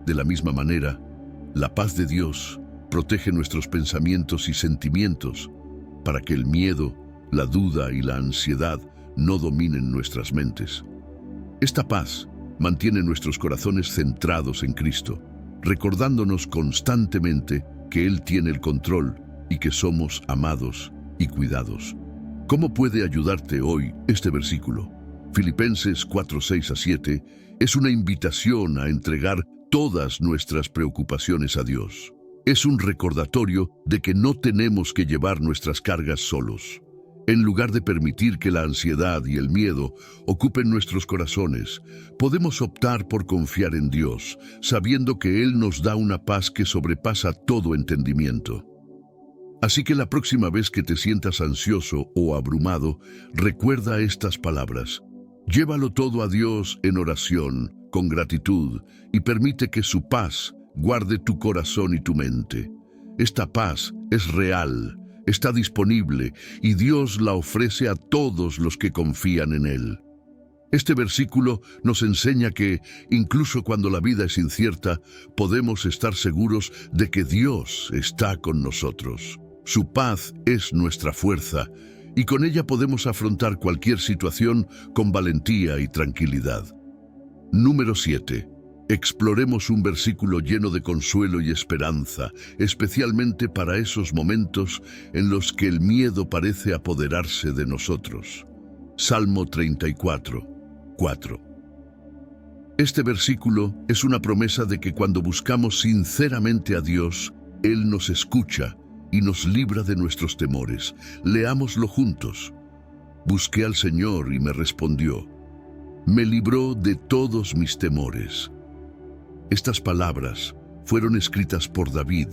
De la misma manera, la paz de Dios protege nuestros pensamientos y sentimientos para que el miedo, la duda y la ansiedad no dominen nuestras mentes. Esta paz mantiene nuestros corazones centrados en Cristo, recordándonos constantemente que Él tiene el control y que somos amados y cuidados. ¿Cómo puede ayudarte hoy este versículo? Filipenses 4:6-7 es una invitación a entregar todas nuestras preocupaciones a Dios. Es un recordatorio de que no tenemos que llevar nuestras cargas solos. En lugar de permitir que la ansiedad y el miedo ocupen nuestros corazones, podemos optar por confiar en Dios, sabiendo que Él nos da una paz que sobrepasa todo entendimiento. Así que la próxima vez que te sientas ansioso o abrumado, recuerda estas palabras. Llévalo todo a Dios en oración, con gratitud, y permite que su paz guarde tu corazón y tu mente. Esta paz es real, está disponible, y Dios la ofrece a todos los que confían en Él. Este versículo nos enseña que, incluso cuando la vida es incierta, podemos estar seguros de que Dios está con nosotros. Su paz es nuestra fuerza, y con ella podemos afrontar cualquier situación con valentía y tranquilidad. Número 7. Exploremos un versículo lleno de consuelo y esperanza, especialmente para esos momentos en los que el miedo parece apoderarse de nosotros. Salmo 34:4. Este versículo es una promesa de que cuando buscamos sinceramente a Dios, Él nos escucha y nos libra de nuestros temores. Leámoslo juntos. Busqué al Señor y me respondió. Me libró de todos mis temores. Estas palabras fueron escritas por David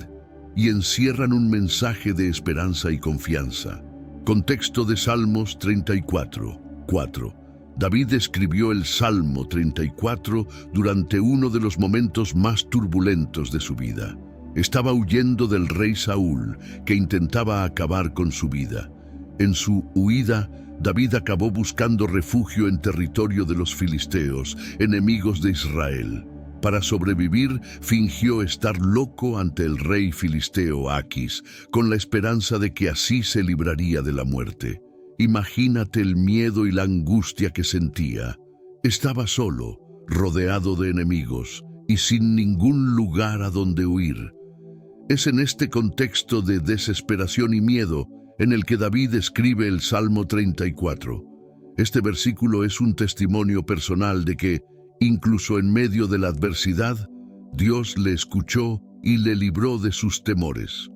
y encierran un mensaje de esperanza y confianza. Contexto de Salmos 34:4. David escribió el Salmo 34 durante uno de los momentos más turbulentos de su vida. Estaba huyendo del rey Saúl, que intentaba acabar con su vida. En su huida, David acabó buscando refugio en territorio de los filisteos, enemigos de Israel. Para sobrevivir, fingió estar loco ante el rey filisteo Aquis, con la esperanza de que así se libraría de la muerte. Imagínate el miedo y la angustia que sentía. Estaba solo, rodeado de enemigos, y sin ningún lugar a donde huir. Es en este contexto de desesperación y miedo en el que David escribe el Salmo 34. Este versículo es un testimonio personal de que, incluso en medio de la adversidad, Dios le escuchó y le libró de sus temores.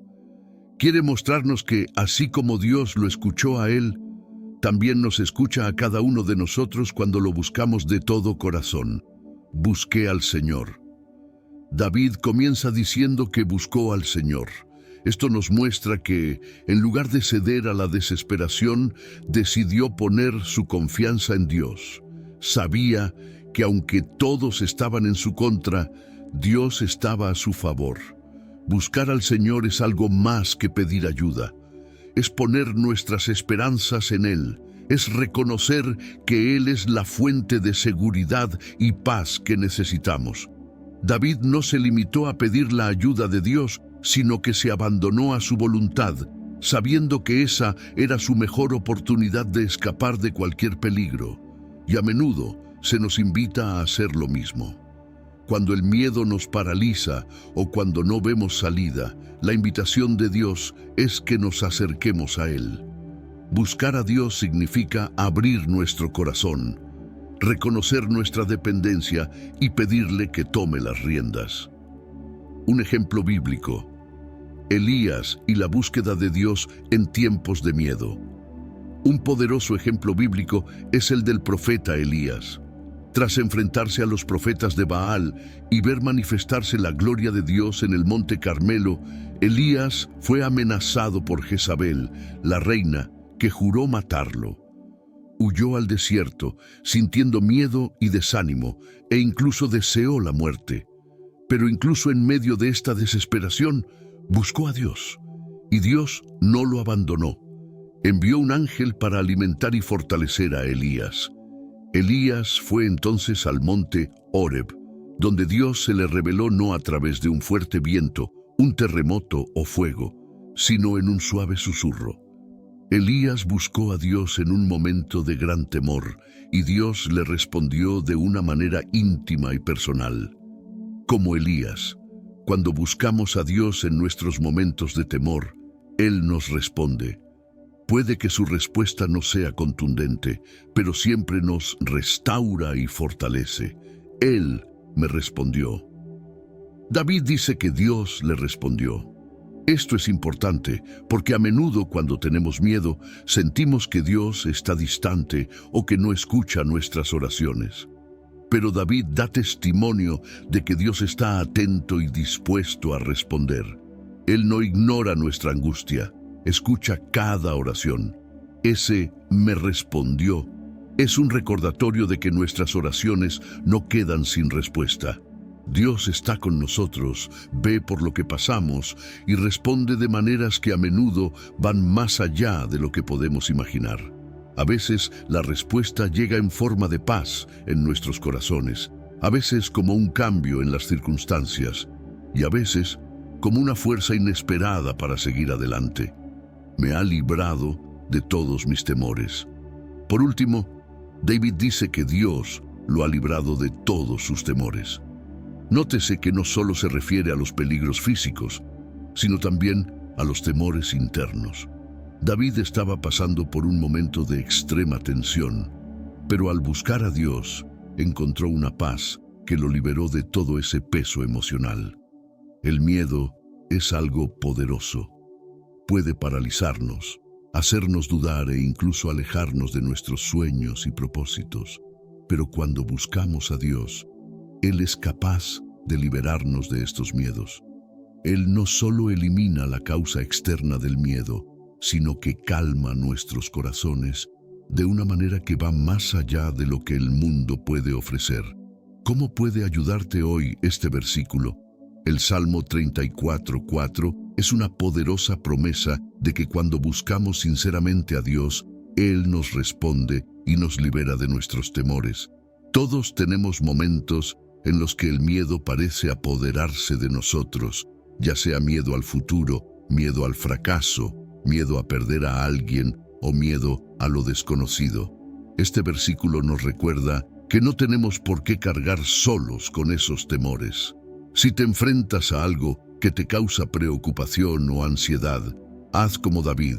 Quiere mostrarnos que, así como Dios lo escuchó a él, también nos escucha a cada uno de nosotros cuando lo buscamos de todo corazón. Busqué al Señor. David comienza diciendo que buscó al Señor. Esto nos muestra que, en lugar de ceder a la desesperación, decidió poner su confianza en Dios. Sabía que aunque todos estaban en su contra, Dios estaba a su favor. Buscar al Señor es algo más que pedir ayuda. Es poner nuestras esperanzas en Él. Es reconocer que Él es la fuente de seguridad y paz que necesitamos. David no se limitó a pedir la ayuda de Dios, sino que se abandonó a su voluntad, sabiendo que esa era su mejor oportunidad de escapar de cualquier peligro. Y a menudo se nos invita a hacer lo mismo. Cuando el miedo nos paraliza o cuando no vemos salida, la invitación de Dios es que nos acerquemos a Él. Buscar a Dios significa abrir nuestro corazón, reconocer nuestra dependencia y pedirle que tome las riendas. Un ejemplo bíblico: Elías y la búsqueda de Dios en tiempos de miedo. Un poderoso ejemplo bíblico es el del profeta Elías. Tras enfrentarse a los profetas de Baal y ver manifestarse la gloria de Dios en el monte Carmelo, Elías fue amenazado por Jezabel, la reina, que juró matarlo. Huyó al desierto, sintiendo miedo y desánimo, e incluso deseó la muerte. Pero incluso en medio de esta desesperación, buscó a Dios, y Dios no lo abandonó. Envió un ángel para alimentar y fortalecer a Elías. Elías fue entonces al monte Horeb, donde Dios se le reveló no a través de un fuerte viento, un terremoto o fuego, sino en un suave susurro. Elías buscó a Dios en un momento de gran temor, y Dios le respondió de una manera íntima y personal. Como Elías, cuando buscamos a Dios en nuestros momentos de temor, Él nos responde. Puede que su respuesta no sea contundente, pero siempre nos restaura y fortalece. Él me respondió. David dice que Dios le respondió. Esto es importante porque a menudo cuando tenemos miedo sentimos que Dios está distante o que no escucha nuestras oraciones. Pero David da testimonio de que Dios está atento y dispuesto a responder. Él no ignora nuestra angustia, escucha cada oración. Ese me respondió es un recordatorio de que nuestras oraciones no quedan sin respuesta. Dios está con nosotros, ve por lo que pasamos y responde de maneras que a menudo van más allá de lo que podemos imaginar. A veces la respuesta llega en forma de paz en nuestros corazones, a veces como un cambio en las circunstancias y a veces como una fuerza inesperada para seguir adelante. Me ha librado de todos mis temores. Por último, David dice que Dios lo ha librado de todos sus temores. Nótese que no solo se refiere a los peligros físicos, sino también a los temores internos. David estaba pasando por un momento de extrema tensión, pero al buscar a Dios, encontró una paz que lo liberó de todo ese peso emocional. El miedo es algo poderoso. Puede paralizarnos, hacernos dudar e incluso alejarnos de nuestros sueños y propósitos. Pero cuando buscamos a Dios, Él es capaz de liberarnos de estos miedos. Él no solo elimina la causa externa del miedo, sino que calma nuestros corazones de una manera que va más allá de lo que el mundo puede ofrecer. ¿Cómo puede ayudarte hoy este versículo? El Salmo 34:4 es una poderosa promesa de que cuando buscamos sinceramente a Dios, Él nos responde y nos libera de nuestros temores. Todos tenemos momentos en los que el miedo parece apoderarse de nosotros, ya sea miedo al futuro, miedo al fracaso, miedo a perder a alguien o miedo a lo desconocido. Este versículo nos recuerda que no tenemos por qué cargar solos con esos temores. Si te enfrentas a algo que te causa preocupación o ansiedad, haz como David.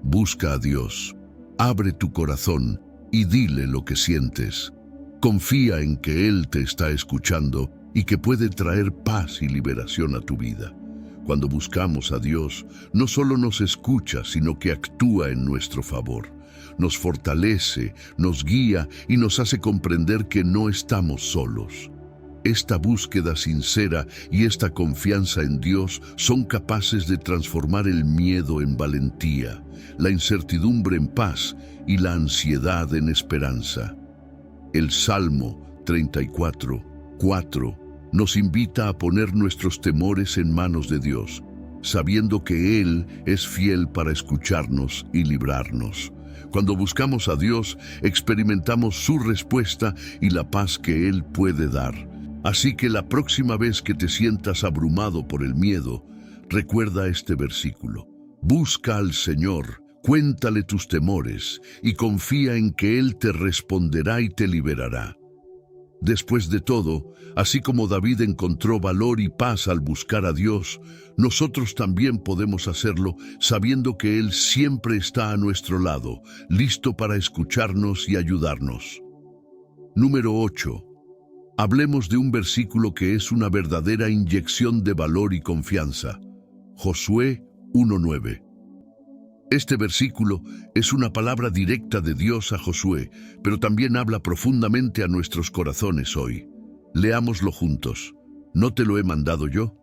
Busca a Dios, abre tu corazón y dile lo que sientes. Confía en que Él te está escuchando y que puede traer paz y liberación a tu vida. Cuando buscamos a Dios, no solo nos escucha, sino que actúa en nuestro favor. Nos fortalece, nos guía y nos hace comprender que no estamos solos. Esta búsqueda sincera y esta confianza en Dios son capaces de transformar el miedo en valentía, la incertidumbre en paz y la ansiedad en esperanza. El Salmo 34:4 nos invita a poner nuestros temores en manos de Dios, sabiendo que Él es fiel para escucharnos y librarnos. Cuando buscamos a Dios, experimentamos su respuesta y la paz que Él puede dar. Así que la próxima vez que te sientas abrumado por el miedo, recuerda este versículo. Busca al Señor, cuéntale tus temores y confía en que Él te responderá y te liberará. Después de todo, así como David encontró valor y paz al buscar a Dios, nosotros también podemos hacerlo sabiendo que Él siempre está a nuestro lado, listo para escucharnos y ayudarnos. Número 8. Hablemos de un versículo que es una verdadera inyección de valor y confianza. Josué 1:9. Este versículo es una palabra directa de Dios a Josué, pero también habla profundamente a nuestros corazones hoy. Leámoslo juntos. ¿No te lo he mandado yo?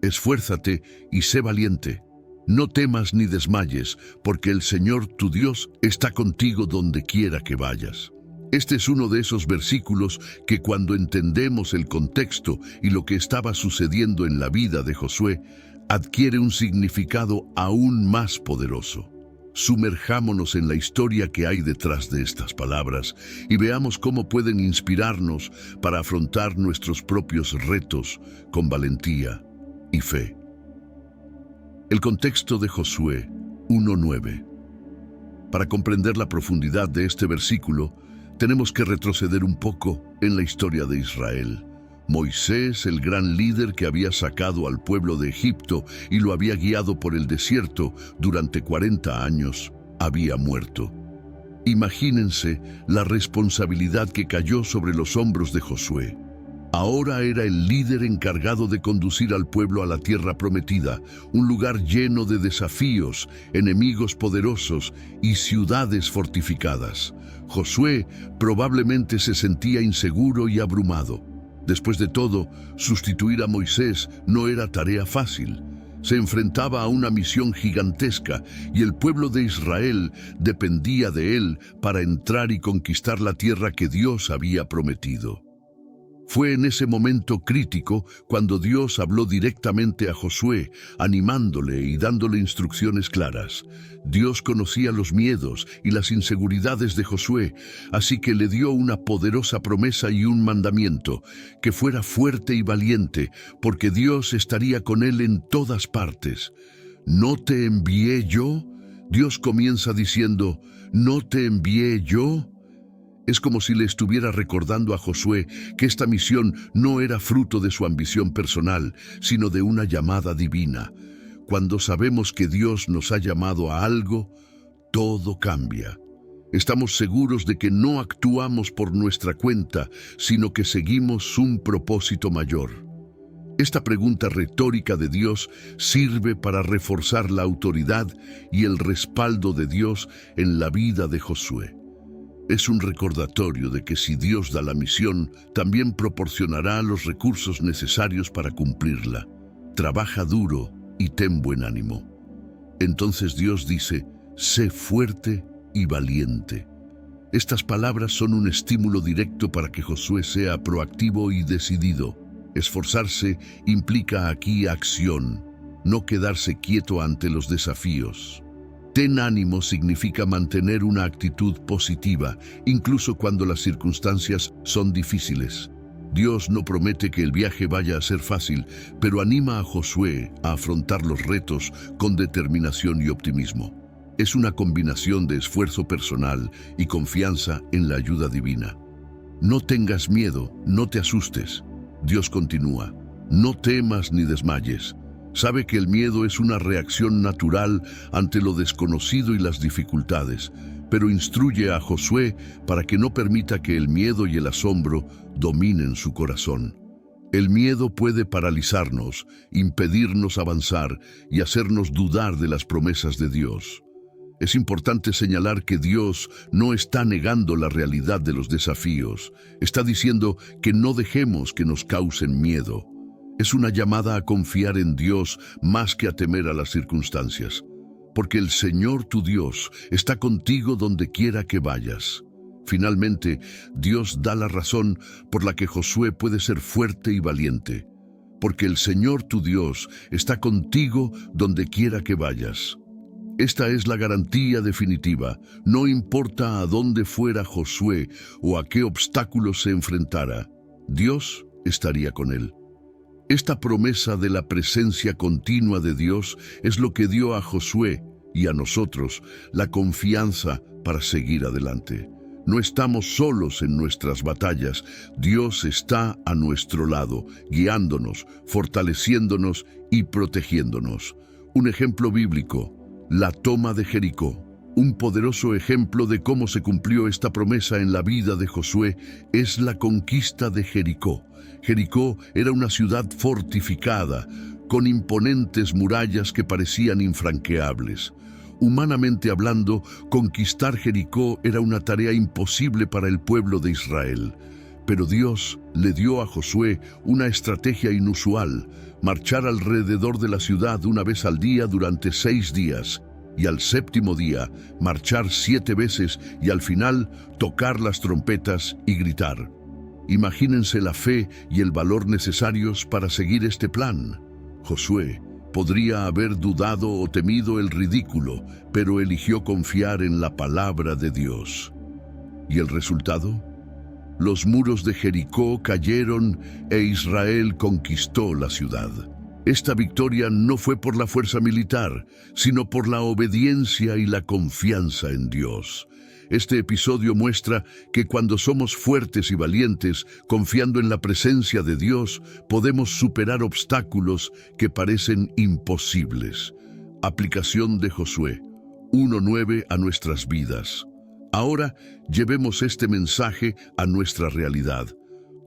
Esfuérzate y sé valiente. No temas ni desmayes, porque el Señor tu Dios está contigo donde quiera que vayas. Este es uno de esos versículos que cuando entendemos el contexto y lo que estaba sucediendo en la vida de Josué, adquiere un significado aún más poderoso. Sumerjámonos en la historia que hay detrás de estas palabras y veamos cómo pueden inspirarnos para afrontar nuestros propios retos con valentía y fe. El contexto de Josué 1:9. Para comprender la profundidad de este versículo, tenemos que retroceder un poco en la historia de Israel. Moisés, el gran líder que había sacado al pueblo de Egipto y lo había guiado por el desierto durante 40 años, había muerto. Imagínense la responsabilidad que cayó sobre los hombros de Josué. Ahora era el líder encargado de conducir al pueblo a la tierra prometida, un lugar lleno de desafíos, enemigos poderosos y ciudades fortificadas. Josué probablemente se sentía inseguro y abrumado. Después de todo, sustituir a Moisés no era tarea fácil. Se enfrentaba a una misión gigantesca y el pueblo de Israel dependía de él para entrar y conquistar la tierra que Dios había prometido. Fue en ese momento crítico cuando Dios habló directamente a Josué, animándole y dándole instrucciones claras. Dios conocía los miedos y las inseguridades de Josué, así que le dio una poderosa promesa y un mandamiento: que fuera fuerte y valiente, porque Dios estaría con él en todas partes. ¿No te envié yo? Dios comienza diciendo, ¿no te envié yo? Es como si le estuviera recordando a Josué que esta misión no era fruto de su ambición personal, sino de una llamada divina. Cuando sabemos que Dios nos ha llamado a algo, todo cambia. Estamos seguros de que no actuamos por nuestra cuenta, sino que seguimos un propósito mayor. Esta pregunta retórica de Dios sirve para reforzar la autoridad y el respaldo de Dios en la vida de Josué. Es un recordatorio de que si Dios da la misión, también proporcionará los recursos necesarios para cumplirla. Trabaja duro y ten buen ánimo. Entonces Dios dice, sé fuerte y valiente. Estas palabras son un estímulo directo para que Josué sea proactivo y decidido. Esforzarse implica aquí acción, no quedarse quieto ante los desafíos. Ten ánimo significa mantener una actitud positiva, incluso cuando las circunstancias son difíciles. Dios no promete que el viaje vaya a ser fácil, pero anima a Josué a afrontar los retos con determinación y optimismo. Es una combinación de esfuerzo personal y confianza en la ayuda divina. No tengas miedo, no te asustes. Dios continúa, no temas ni desmayes. Sabe que el miedo es una reacción natural ante lo desconocido y las dificultades, pero instruye a Josué para que no permita que el miedo y el asombro dominen su corazón. El miedo puede paralizarnos, impedirnos avanzar y hacernos dudar de las promesas de Dios. Es importante señalar que Dios no está negando la realidad de los desafíos. Está diciendo que no dejemos que nos causen miedo. Es una llamada a confiar en Dios más que a temer a las circunstancias, porque el Señor tu Dios está contigo donde quiera que vayas. Finalmente, Dios da la razón por la que Josué puede ser fuerte y valiente, porque el Señor tu Dios está contigo donde quiera que vayas. Esta es la garantía definitiva, no importa a dónde fuera Josué o a qué obstáculos se enfrentara, Dios estaría con él. Esta promesa de la presencia continua de Dios es lo que dio a Josué y a nosotros la confianza para seguir adelante. No estamos solos en nuestras batallas. Dios está a nuestro lado, guiándonos, fortaleciéndonos y protegiéndonos. Un ejemplo bíblico, la toma de Jericó. Un poderoso ejemplo de cómo se cumplió esta promesa en la vida de Josué es la conquista de Jericó. Jericó era una ciudad fortificada, con imponentes murallas que parecían infranqueables. Humanamente hablando, conquistar Jericó era una tarea imposible para el pueblo de Israel. Pero Dios le dio a Josué una estrategia inusual: marchar alrededor de la ciudad una vez al día durante 6 días. Y al 7º día, marchar 7 veces y al final tocar las trompetas y gritar. Imagínense la fe y el valor necesarios para seguir este plan. Josué podría haber dudado o temido el ridículo, pero eligió confiar en la palabra de Dios. ¿Y el resultado? Los muros de Jericó cayeron e Israel conquistó la ciudad. Esta victoria no fue por la fuerza militar, sino por la obediencia y la confianza en Dios. Este episodio muestra que cuando somos fuertes y valientes, confiando en la presencia de Dios, podemos superar obstáculos que parecen imposibles. Aplicación de Josué. 1:9 a nuestras vidas. Ahora llevemos este mensaje a nuestra realidad.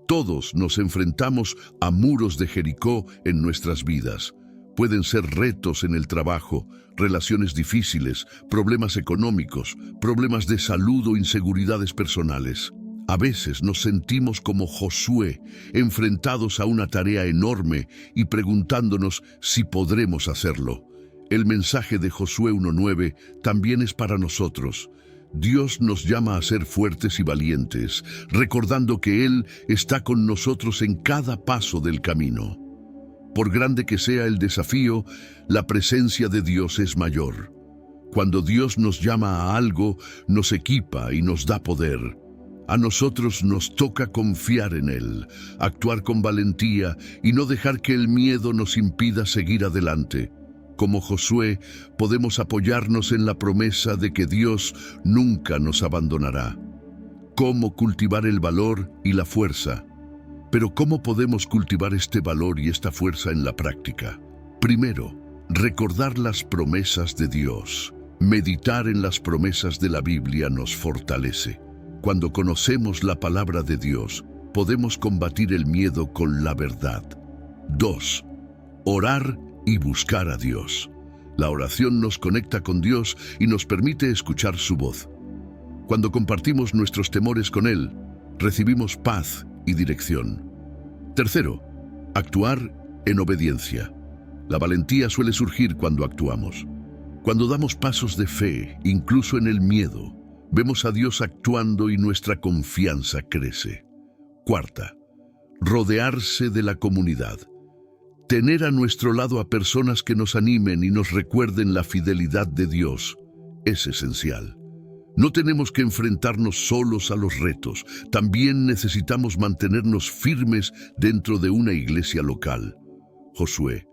Todos nos enfrentamos a muros de Jericó en nuestras vidas. Pueden ser retos en el trabajo, relaciones difíciles, problemas económicos, problemas de salud o inseguridades personales. A veces nos sentimos como Josué, enfrentados a una tarea enorme y preguntándonos si podremos hacerlo. El mensaje de Josué 1:9 también es para nosotros. Dios nos llama a ser fuertes y valientes, recordando que Él está con nosotros en cada paso del camino. Por grande que sea el desafío, la presencia de Dios es mayor. Cuando Dios nos llama a algo, nos equipa y nos da poder. A nosotros nos toca confiar en Él, actuar con valentía y no dejar que el miedo nos impida seguir adelante. Como Josué, podemos apoyarnos en la promesa de que Dios nunca nos abandonará. ¿Cómo cultivar el valor y la fuerza? Pero ¿cómo podemos cultivar este valor y esta fuerza en la práctica? Primero, recordar las promesas de Dios. Meditar en las promesas de la Biblia nos fortalece. Cuando conocemos la palabra de Dios, podemos combatir el miedo con la verdad. 2. Orar y buscar a Dios. La oración nos conecta con Dios y nos permite escuchar su voz. Cuando compartimos nuestros temores con Él, recibimos paz y dirección. Tercero, actuar en obediencia. La valentía suele surgir cuando actuamos. Cuando damos pasos de fe, incluso en el miedo, vemos a Dios actuando y nuestra confianza crece. Cuarta, rodearse de la comunidad. Tener a nuestro lado a personas que nos animen y nos recuerden la fidelidad de Dios es esencial. No tenemos que enfrentarnos solos a los retos, también necesitamos mantenernos firmes dentro de una iglesia local. Josué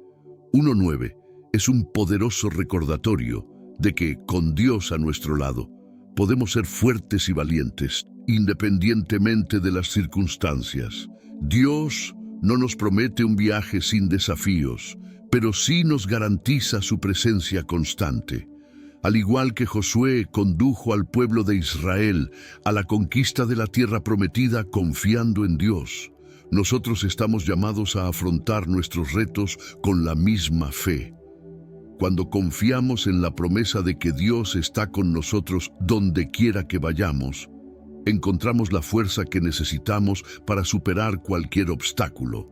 1:9 es un poderoso recordatorio de que, con Dios a nuestro lado, podemos ser fuertes y valientes, independientemente de las circunstancias. Dios no nos promete un viaje sin desafíos, pero sí nos garantiza su presencia constante. Al igual que Josué condujo al pueblo de Israel a la conquista de la tierra prometida confiando en Dios, nosotros estamos llamados a afrontar nuestros retos con la misma fe. Cuando confiamos en la promesa de que Dios está con nosotros donde quiera que vayamos, encontramos la fuerza que necesitamos para superar cualquier obstáculo.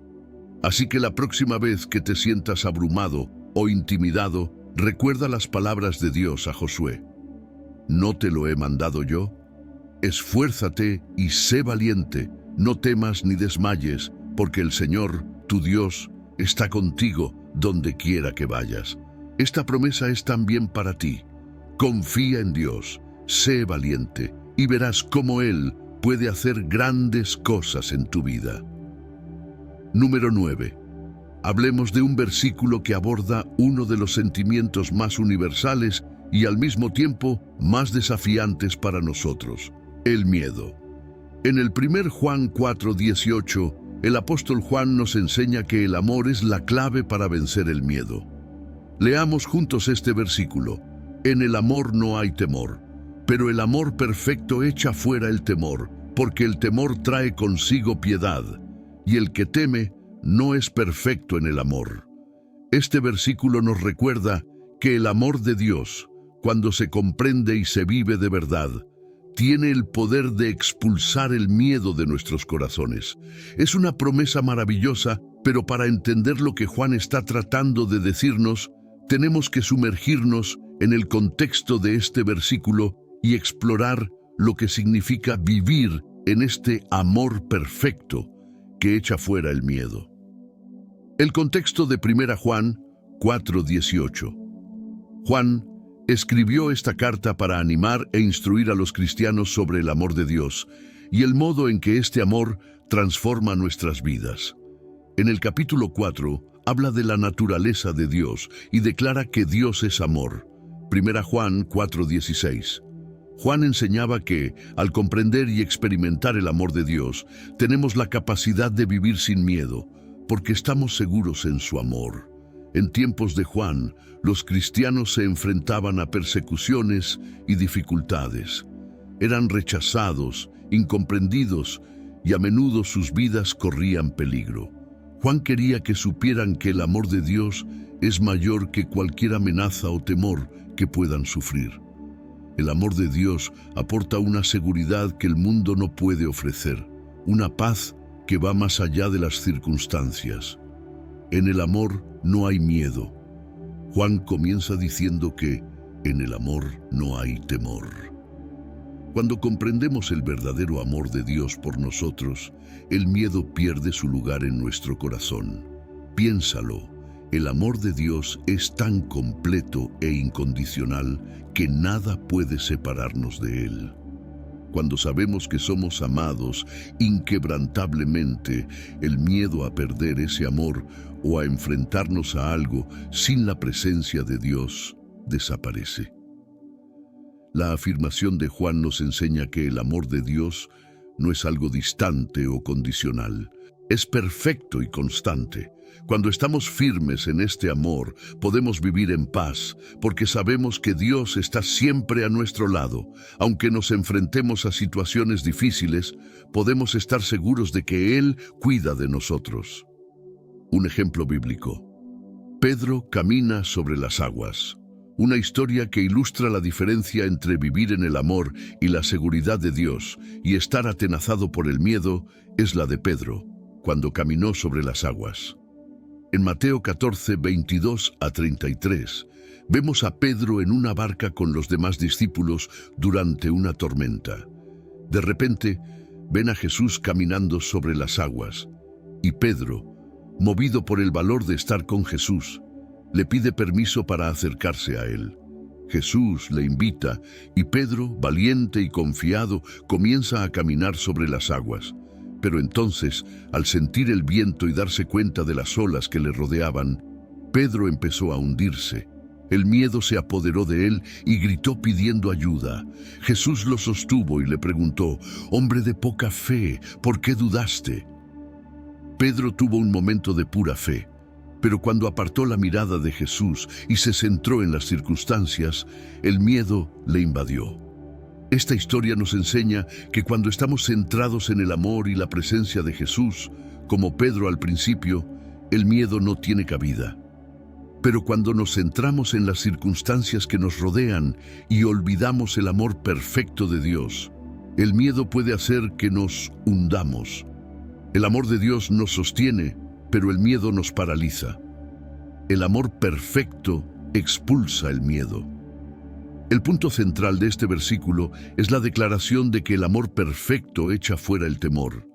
Así que la próxima vez que te sientas abrumado o intimidado, recuerda las palabras de Dios a Josué. ¿No te lo he mandado yo? Esfuérzate y sé valiente, no temas ni desmayes, porque el Señor, tu Dios, está contigo donde quiera que vayas. Esta promesa es también para ti. Confía en Dios, sé valiente y verás cómo Él puede hacer grandes cosas en tu vida. Número 9. Hablemos de un versículo que aborda uno de los sentimientos más universales y al mismo tiempo más desafiantes para nosotros, el miedo. En el 1 Juan 4:18, el apóstol Juan nos enseña que el amor es la clave para vencer el miedo. Leamos juntos este versículo. En el amor no hay temor, pero el amor perfecto echa fuera el temor, porque el temor trae consigo piedad, y el que teme no es perfecto en el amor. Este versículo nos recuerda que el amor de Dios, cuando se comprende y se vive de verdad, tiene el poder de expulsar el miedo de nuestros corazones. Es una promesa maravillosa, pero para entender lo que Juan está tratando de decirnos, tenemos que sumergirnos en el contexto de este versículo y explorar lo que significa vivir en este amor perfecto que echa fuera el miedo. El contexto de 1 Juan 4:18. Juan escribió esta carta para animar e instruir a los cristianos sobre el amor de Dios y el modo en que este amor transforma nuestras vidas. En el capítulo 4 habla de la naturaleza de Dios y declara que Dios es amor. 1 Juan 4:16. Juan enseñaba que, al comprender y experimentar el amor de Dios, tenemos la capacidad de vivir sin miedo, porque estamos seguros en su amor. En tiempos de Juan, los cristianos se enfrentaban a persecuciones y dificultades. Eran rechazados, incomprendidos y a menudo sus vidas corrían peligro. Juan quería que supieran que el amor de Dios es mayor que cualquier amenaza o temor que puedan sufrir. El amor de Dios aporta una seguridad que el mundo no puede ofrecer, una paz que va más allá de las circunstancias. En el amor no hay miedo. Juan comienza diciendo que en el amor no hay temor. Cuando comprendemos el verdadero amor de Dios por nosotros, el miedo pierde su lugar en nuestro corazón. Piénsalo, el amor de Dios es tan completo e incondicional que nada puede separarnos de Él. Cuando sabemos que somos amados inquebrantablemente, el miedo a perder ese amor o a enfrentarnos a algo sin la presencia de Dios desaparece. La afirmación de Juan nos enseña que el amor de Dios no es algo distante o condicional, es perfecto y constante. Cuando estamos firmes en este amor, podemos vivir en paz, porque sabemos que Dios está siempre a nuestro lado. Aunque nos enfrentemos a situaciones difíciles, podemos estar seguros de que Él cuida de nosotros. Un ejemplo bíblico. Pedro camina sobre las aguas. Una historia que ilustra la diferencia entre vivir en el amor y la seguridad de Dios y estar atenazado por el miedo es la de Pedro, cuando caminó sobre las aguas. En Mateo 14, 22 a 33, vemos a Pedro en una barca con los demás discípulos durante una tormenta. De repente, ven a Jesús caminando sobre las aguas, y Pedro, movido por el valor de estar con Jesús, le pide permiso para acercarse a él. Jesús le invita, y Pedro, valiente y confiado, comienza a caminar sobre las aguas. Pero entonces, al sentir el viento y darse cuenta de las olas que le rodeaban, Pedro empezó a hundirse. El miedo se apoderó de él y gritó pidiendo ayuda. Jesús lo sostuvo y le preguntó: «Hombre de poca fe, ¿por qué dudaste?». Pedro tuvo un momento de pura fe, pero cuando apartó la mirada de Jesús y se centró en las circunstancias, el miedo le invadió. Esta historia nos enseña que cuando estamos centrados en el amor y la presencia de Jesús, como Pedro al principio, el miedo no tiene cabida. Pero cuando nos centramos en las circunstancias que nos rodean y olvidamos el amor perfecto de Dios, el miedo puede hacer que nos hundamos. El amor de Dios nos sostiene, pero el miedo nos paraliza. El amor perfecto expulsa el miedo. El punto central de este versículo es la declaración de que el amor perfecto echa fuera el temor.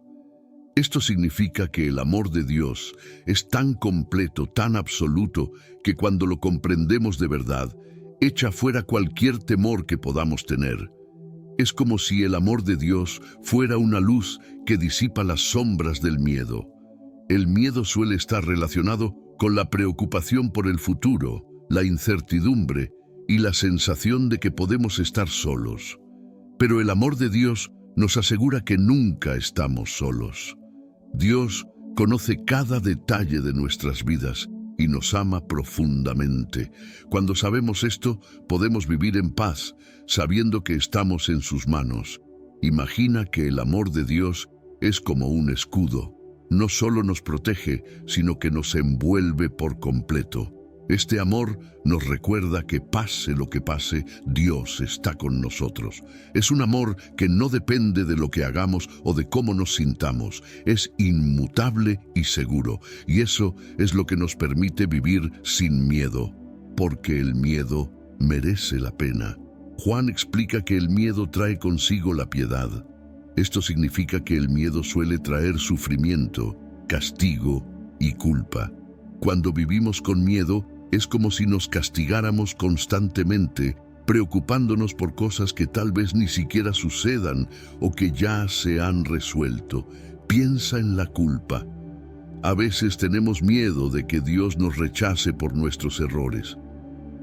Esto significa que el amor de Dios es tan completo, tan absoluto, que cuando lo comprendemos de verdad, echa fuera cualquier temor que podamos tener. Es como si el amor de Dios fuera una luz que disipa las sombras del miedo. El miedo suele estar relacionado con la preocupación por el futuro, la incertidumbre y la sensación de que podemos estar solos. Pero el amor de Dios nos asegura que nunca estamos solos. Dios conoce cada detalle de nuestras vidas y nos ama profundamente. Cuando sabemos esto, podemos vivir en paz, sabiendo que estamos en sus manos. Imagina que el amor de Dios es como un escudo. No solo nos protege, sino que nos envuelve por completo. Este amor nos recuerda que pase lo que pase, Dios está con nosotros. Es un amor que no depende de lo que hagamos o de cómo nos sintamos. Es inmutable y seguro, y eso es lo que nos permite vivir sin miedo, porque el miedo merece la pena. Juan explica que el miedo trae consigo la piedad. Esto significa que el miedo suele traer sufrimiento, castigo y culpa. Cuando vivimos con miedo, es como si nos castigáramos constantemente, preocupándonos por cosas que tal vez ni siquiera sucedan o que ya se han resuelto. Piensa en la culpa. A veces tenemos miedo de que Dios nos rechace por nuestros errores.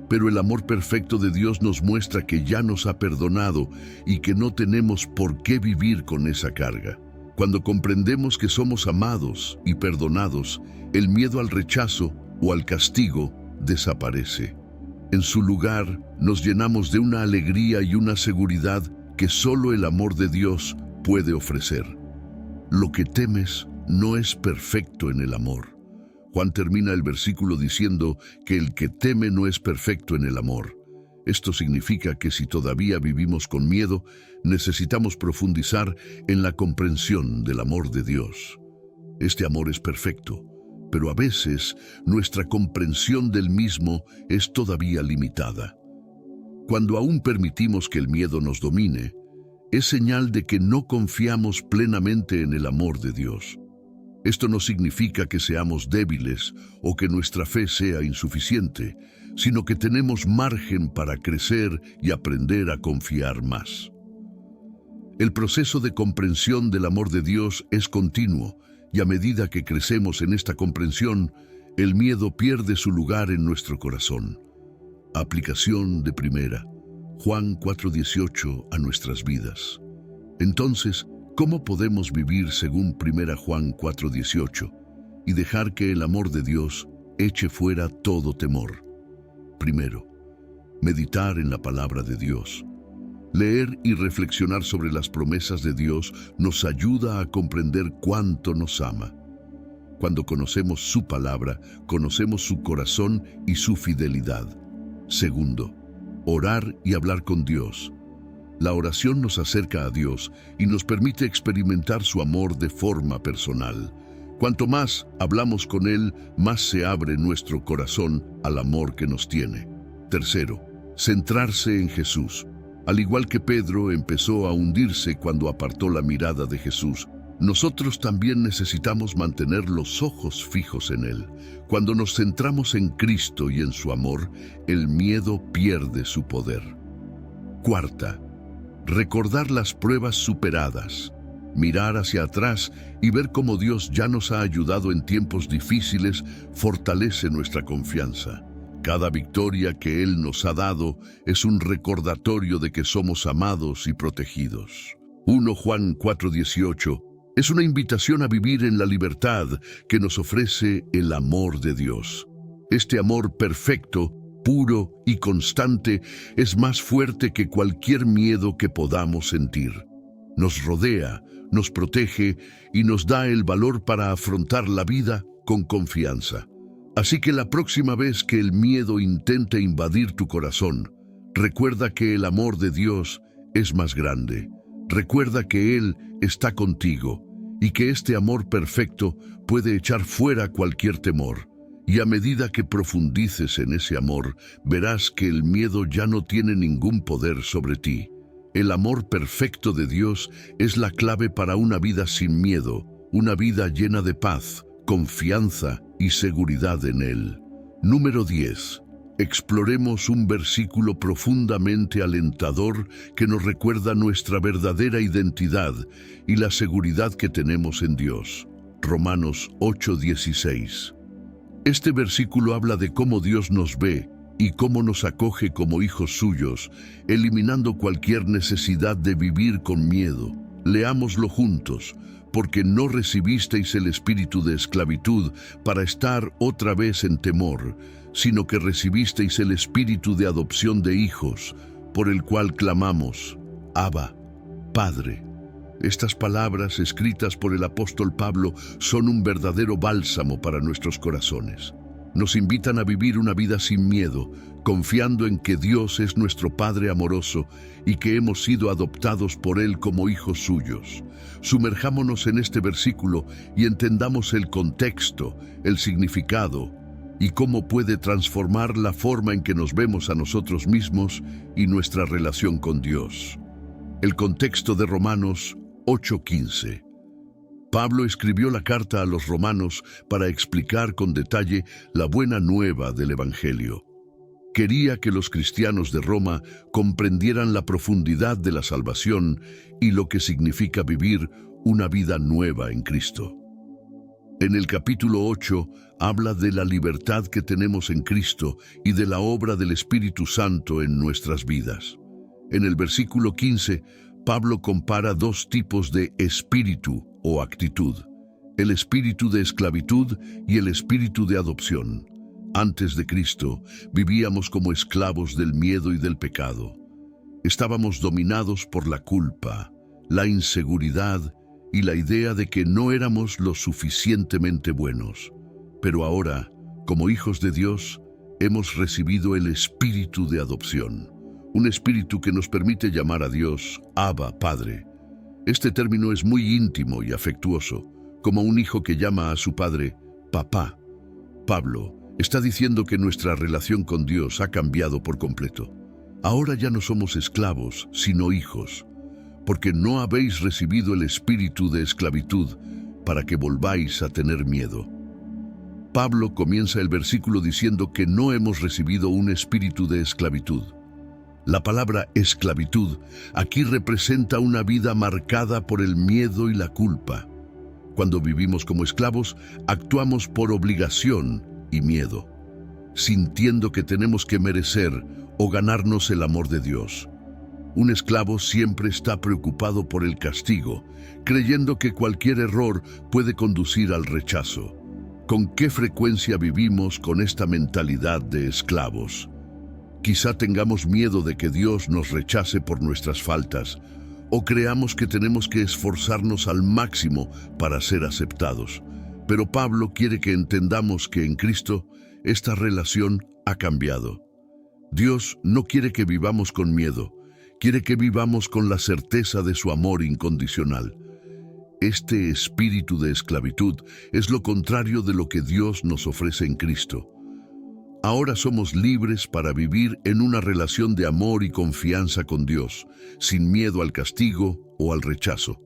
Pero el amor perfecto de Dios nos muestra que ya nos ha perdonado y que no tenemos por qué vivir con esa carga. Cuando comprendemos que somos amados y perdonados, el miedo al rechazo o al castigo, desaparece. En su lugar, nos llenamos de una alegría y una seguridad que solo el amor de Dios puede ofrecer. Lo que temes no es perfecto en el amor. Juan termina el versículo diciendo que el que teme no es perfecto en el amor. Esto significa que si todavía vivimos con miedo, necesitamos profundizar en la comprensión del amor de Dios. Este amor es perfecto, pero a veces nuestra comprensión del mismo es todavía limitada. Cuando aún permitimos que el miedo nos domine, es señal de que no confiamos plenamente en el amor de Dios. Esto no significa que seamos débiles o que nuestra fe sea insuficiente, sino que tenemos margen para crecer y aprender a confiar más. El proceso de comprensión del amor de Dios es continuo, y a medida que crecemos en esta comprensión, el miedo pierde su lugar en nuestro corazón. Aplicación de primera, Juan 4:18 a nuestras vidas. Entonces, ¿cómo podemos vivir según 1 Juan 4:18 y dejar que el amor de Dios eche fuera todo temor? Primero, meditar en la palabra de Dios. Leer y reflexionar sobre las promesas de Dios nos ayuda a comprender cuánto nos ama. Cuando conocemos su palabra, conocemos su corazón y su fidelidad. Segundo, orar y hablar con Dios. La oración nos acerca a Dios y nos permite experimentar su amor de forma personal. Cuanto más hablamos con Él, más se abre nuestro corazón al amor que nos tiene. Tercero, centrarse en Jesús. Al igual que Pedro empezó a hundirse cuando apartó la mirada de Jesús, nosotros también necesitamos mantener los ojos fijos en Él. Cuando nos centramos en Cristo y en su amor, el miedo pierde su poder. Cuarta, recordar las pruebas superadas. Mirar hacia atrás y ver cómo Dios ya nos ha ayudado en tiempos difíciles fortalece nuestra confianza. Cada victoria que Él nos ha dado es un recordatorio de que somos amados y protegidos. 1 Juan 4:18 es una invitación a vivir en la libertad que nos ofrece el amor de Dios. Este amor perfecto, puro y constante es más fuerte que cualquier miedo que podamos sentir. Nos rodea, nos protege y nos da el valor para afrontar la vida con confianza. Así que la próxima vez que el miedo intente invadir tu corazón, recuerda que el amor de Dios es más grande. Recuerda que Él está contigo y que este amor perfecto puede echar fuera cualquier temor. Y a medida que profundices en ese amor, verás que el miedo ya no tiene ningún poder sobre ti. El amor perfecto de Dios es la clave para una vida sin miedo, una vida llena de paz, confianza y seguridad en Él. Número 10. Exploremos un versículo profundamente alentador que nos recuerda nuestra verdadera identidad y la seguridad que tenemos en Dios. Romanos 8:16. Este versículo habla de cómo Dios nos ve y cómo nos acoge como hijos suyos, eliminando cualquier necesidad de vivir con miedo. Leámoslo juntos. Porque no recibisteis el espíritu de esclavitud para estar otra vez en temor, sino que recibisteis el espíritu de adopción de hijos, por el cual clamamos, Abba, Padre. Estas palabras, escritas por el apóstol Pablo, son un verdadero bálsamo para nuestros corazones. Nos invitan a vivir una vida sin miedo, confiando en que Dios es nuestro Padre amoroso y que hemos sido adoptados por Él como hijos suyos. Sumerjámonos en este versículo y entendamos el contexto, el significado y cómo puede transformar la forma en que nos vemos a nosotros mismos y nuestra relación con Dios. El contexto de Romanos 8:15. Pablo escribió la carta a los romanos para explicar con detalle la buena nueva del Evangelio. Quería que los cristianos de Roma comprendieran la profundidad de la salvación y lo que significa vivir una vida nueva en Cristo. En el capítulo 8 habla de la libertad que tenemos en Cristo y de la obra del Espíritu Santo en nuestras vidas. En el versículo 15, Pablo compara dos tipos de espíritu o actitud, el espíritu de esclavitud y el espíritu de adopción. Antes de Cristo, vivíamos como esclavos del miedo y del pecado. Estábamos dominados por la culpa, la inseguridad y la idea de que no éramos lo suficientemente buenos. Pero ahora, como hijos de Dios, hemos recibido el espíritu de adopción, un espíritu que nos permite llamar a Dios Abba, Padre. Este término es muy íntimo y afectuoso, como un hijo que llama a su padre papá. Pablo está diciendo que nuestra relación con Dios ha cambiado por completo. Ahora ya no somos esclavos, sino hijos, porque no habéis recibido el espíritu de esclavitud para que volváis a tener miedo. Pablo comienza el versículo diciendo que no hemos recibido un espíritu de esclavitud. La palabra esclavitud aquí representa una vida marcada por el miedo y la culpa. Cuando vivimos como esclavos, actuamos por obligación y miedo, sintiendo que tenemos que merecer o ganarnos el amor de Dios. Un esclavo siempre está preocupado por el castigo, creyendo que cualquier error puede conducir al rechazo. ¿Con qué frecuencia vivimos con esta mentalidad de esclavos? Quizá tengamos miedo de que Dios nos rechace por nuestras faltas, o creamos que tenemos que esforzarnos al máximo para ser aceptados. Pero Pablo quiere que entendamos que en Cristo esta relación ha cambiado. Dios no quiere que vivamos con miedo, quiere que vivamos con la certeza de su amor incondicional. Este espíritu de esclavitud es lo contrario de lo que Dios nos ofrece en Cristo. Ahora somos libres para vivir en una relación de amor y confianza con Dios, sin miedo al castigo o al rechazo.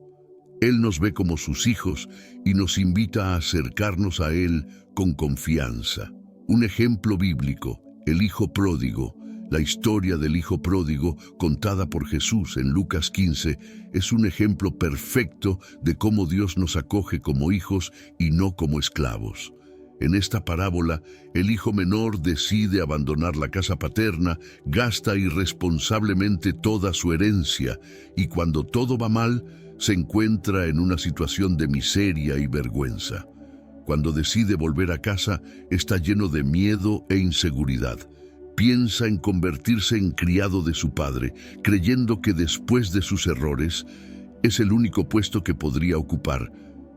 Él nos ve como sus hijos y nos invita a acercarnos a Él con confianza. Un ejemplo bíblico, el hijo pródigo. La historia del hijo pródigo, contada por Jesús en Lucas 15, es un ejemplo perfecto de cómo Dios nos acoge como hijos y no como esclavos. En esta parábola, el hijo menor decide abandonar la casa paterna, gasta irresponsablemente toda su herencia y cuando todo va mal, se encuentra en una situación de miseria y vergüenza. Cuando decide volver a casa, está lleno de miedo e inseguridad. Piensa en convertirse en criado de su padre, creyendo que después de sus errores es el único puesto que podría ocupar.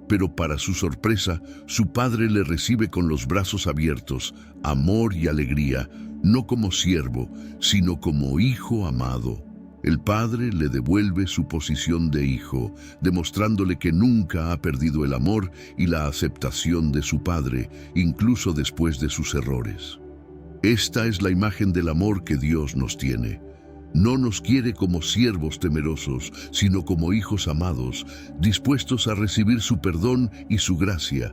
Pero para su sorpresa, su padre le recibe con los brazos abiertos, amor y alegría, no como siervo, sino como hijo amado. El padre le devuelve su posición de hijo, demostrándole que nunca ha perdido el amor y la aceptación de su padre, incluso después de sus errores. Esta es la imagen del amor que Dios nos tiene. No nos quiere como siervos temerosos, sino como hijos amados, dispuestos a recibir su perdón y su gracia.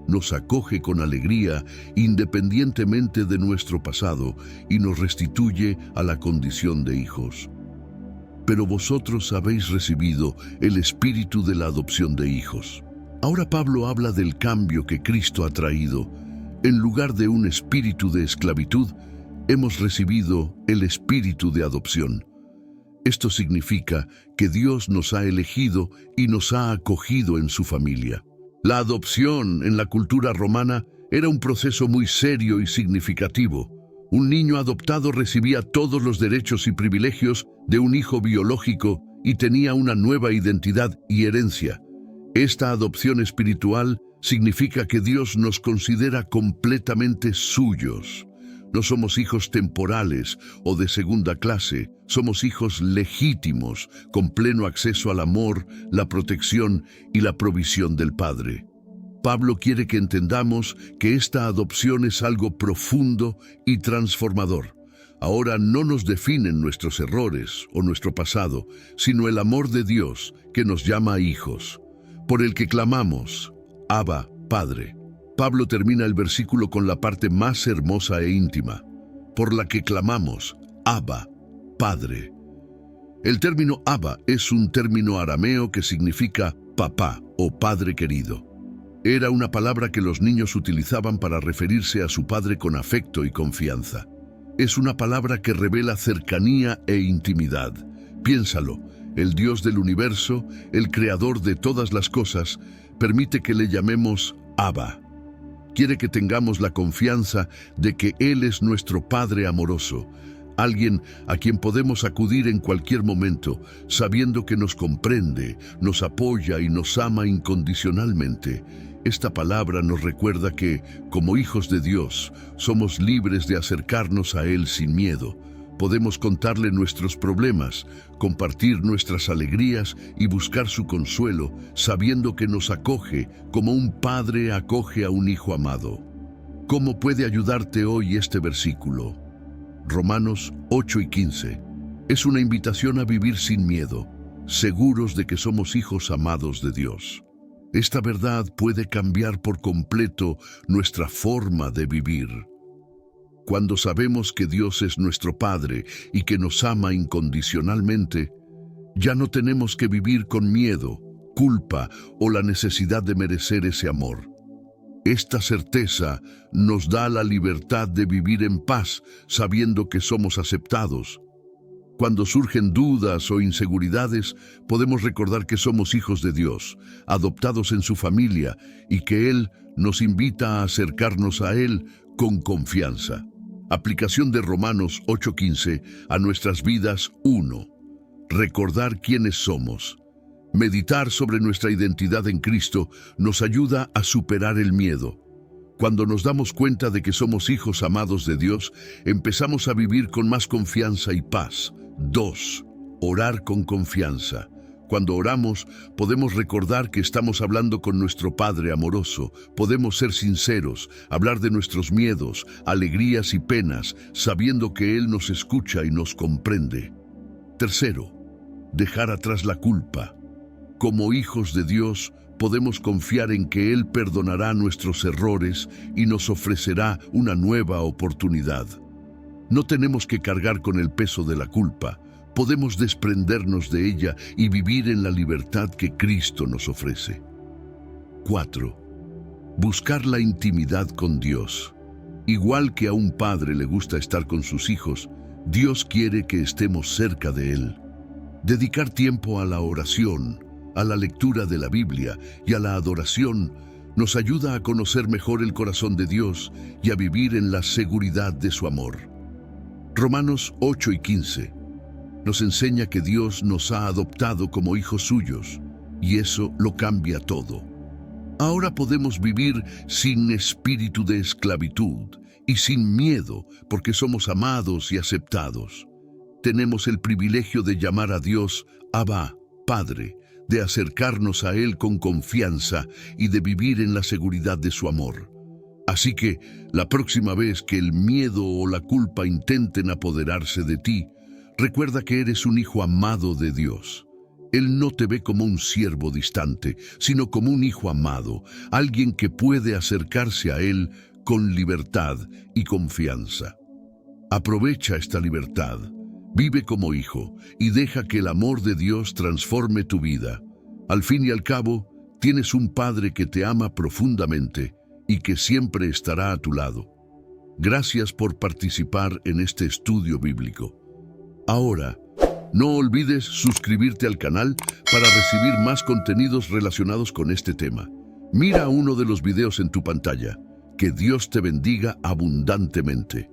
Nos acoge con alegría, independientemente de nuestro pasado, y nos restituye a la condición de hijos. Pero vosotros habéis recibido el espíritu de la adopción de hijos. Ahora Pablo habla del cambio que Cristo ha traído. En lugar de un espíritu de esclavitud, hemos recibido el espíritu de adopción. Esto significa que Dios nos ha elegido y nos ha acogido en su familia. La adopción en la cultura romana era un proceso muy serio y significativo. Un niño adoptado recibía todos los derechos y privilegios de un hijo biológico y tenía una nueva identidad y herencia. Esta adopción espiritual significa que Dios nos considera completamente suyos. No somos hijos temporales o de segunda clase, somos hijos legítimos, con pleno acceso al amor, la protección y la provisión del Padre. Pablo quiere que entendamos que esta adopción es algo profundo y transformador. Ahora no nos definen nuestros errores o nuestro pasado, sino el amor de Dios que nos llama hijos, por el que clamamos, Abba, Padre. Pablo termina el versículo con la parte más hermosa e íntima, por la que clamamos, Abba, Padre. El término Abba es un término arameo que significa papá o padre querido. Era una palabra que los niños utilizaban para referirse a su padre con afecto y confianza. Es una palabra que revela cercanía e intimidad. Piénsalo, el Dios del universo, el creador de todas las cosas, permite que le llamemos Abba. Quiere que tengamos la confianza de que Él es nuestro Padre amoroso, alguien a quien podemos acudir en cualquier momento, sabiendo que nos comprende, nos apoya y nos ama incondicionalmente. Esta palabra nos recuerda que, como hijos de Dios, somos libres de acercarnos a Él sin miedo. Podemos contarle nuestros problemas, compartir nuestras alegrías y buscar su consuelo, sabiendo que nos acoge como un padre acoge a un hijo amado. ¿Cómo puede ayudarte hoy este versículo? Romanos 8:15. Es una invitación a vivir sin miedo, seguros de que somos hijos amados de Dios. Esta verdad puede cambiar por completo nuestra forma de vivir. Cuando sabemos que Dios es nuestro Padre y que nos ama incondicionalmente, ya no tenemos que vivir con miedo, culpa o la necesidad de merecer ese amor. Esta certeza nos da la libertad de vivir en paz, sabiendo que somos aceptados. Cuando surgen dudas o inseguridades, podemos recordar que somos hijos de Dios, adoptados en su familia, y que Él nos invita a acercarnos a Él con confianza. Aplicación de Romanos 8:15 a nuestras vidas. 1. Recordar quiénes somos. Meditar sobre nuestra identidad en Cristo nos ayuda a superar el miedo. Cuando nos damos cuenta de que somos hijos amados de Dios, empezamos a vivir con más confianza y paz. 2. Orar con confianza. Cuando oramos, podemos recordar que estamos hablando con nuestro Padre amoroso. Podemos ser sinceros, hablar de nuestros miedos, alegrías y penas, sabiendo que Él nos escucha y nos comprende. 3. Dejar atrás la culpa. Como hijos de Dios, podemos confiar en que Él perdonará nuestros errores y nos ofrecerá una nueva oportunidad. No tenemos que cargar con el peso de la culpa. Podemos desprendernos de ella y vivir en la libertad que Cristo nos ofrece. 4. Buscar la intimidad con Dios. Igual que a un padre le gusta estar con sus hijos, Dios quiere que estemos cerca de Él. Dedicar tiempo a la oración, a la lectura de la Biblia y a la adoración nos ayuda a conocer mejor el corazón de Dios y a vivir en la seguridad de su amor. Romanos 8:15 nos enseña que Dios nos ha adoptado como hijos suyos, y eso lo cambia todo. Ahora podemos vivir sin espíritu de esclavitud y sin miedo, porque somos amados y aceptados. Tenemos el privilegio de llamar a Dios Abba, Padre, de acercarnos a Él con confianza y de vivir en la seguridad de su amor. Así que, la próxima vez que el miedo o la culpa intenten apoderarse de ti, recuerda que eres un hijo amado de Dios. Él no te ve como un siervo distante, sino como un hijo amado, alguien que puede acercarse a Él con libertad y confianza. Aprovecha esta libertad, vive como hijo y deja que el amor de Dios transforme tu vida. Al fin y al cabo, tienes un Padre que te ama profundamente y que siempre estará a tu lado. Gracias por participar en este estudio bíblico. Ahora, no olvides suscribirte al canal para recibir más contenidos relacionados con este tema. Mira uno de los videos en tu pantalla. Que Dios te bendiga abundantemente.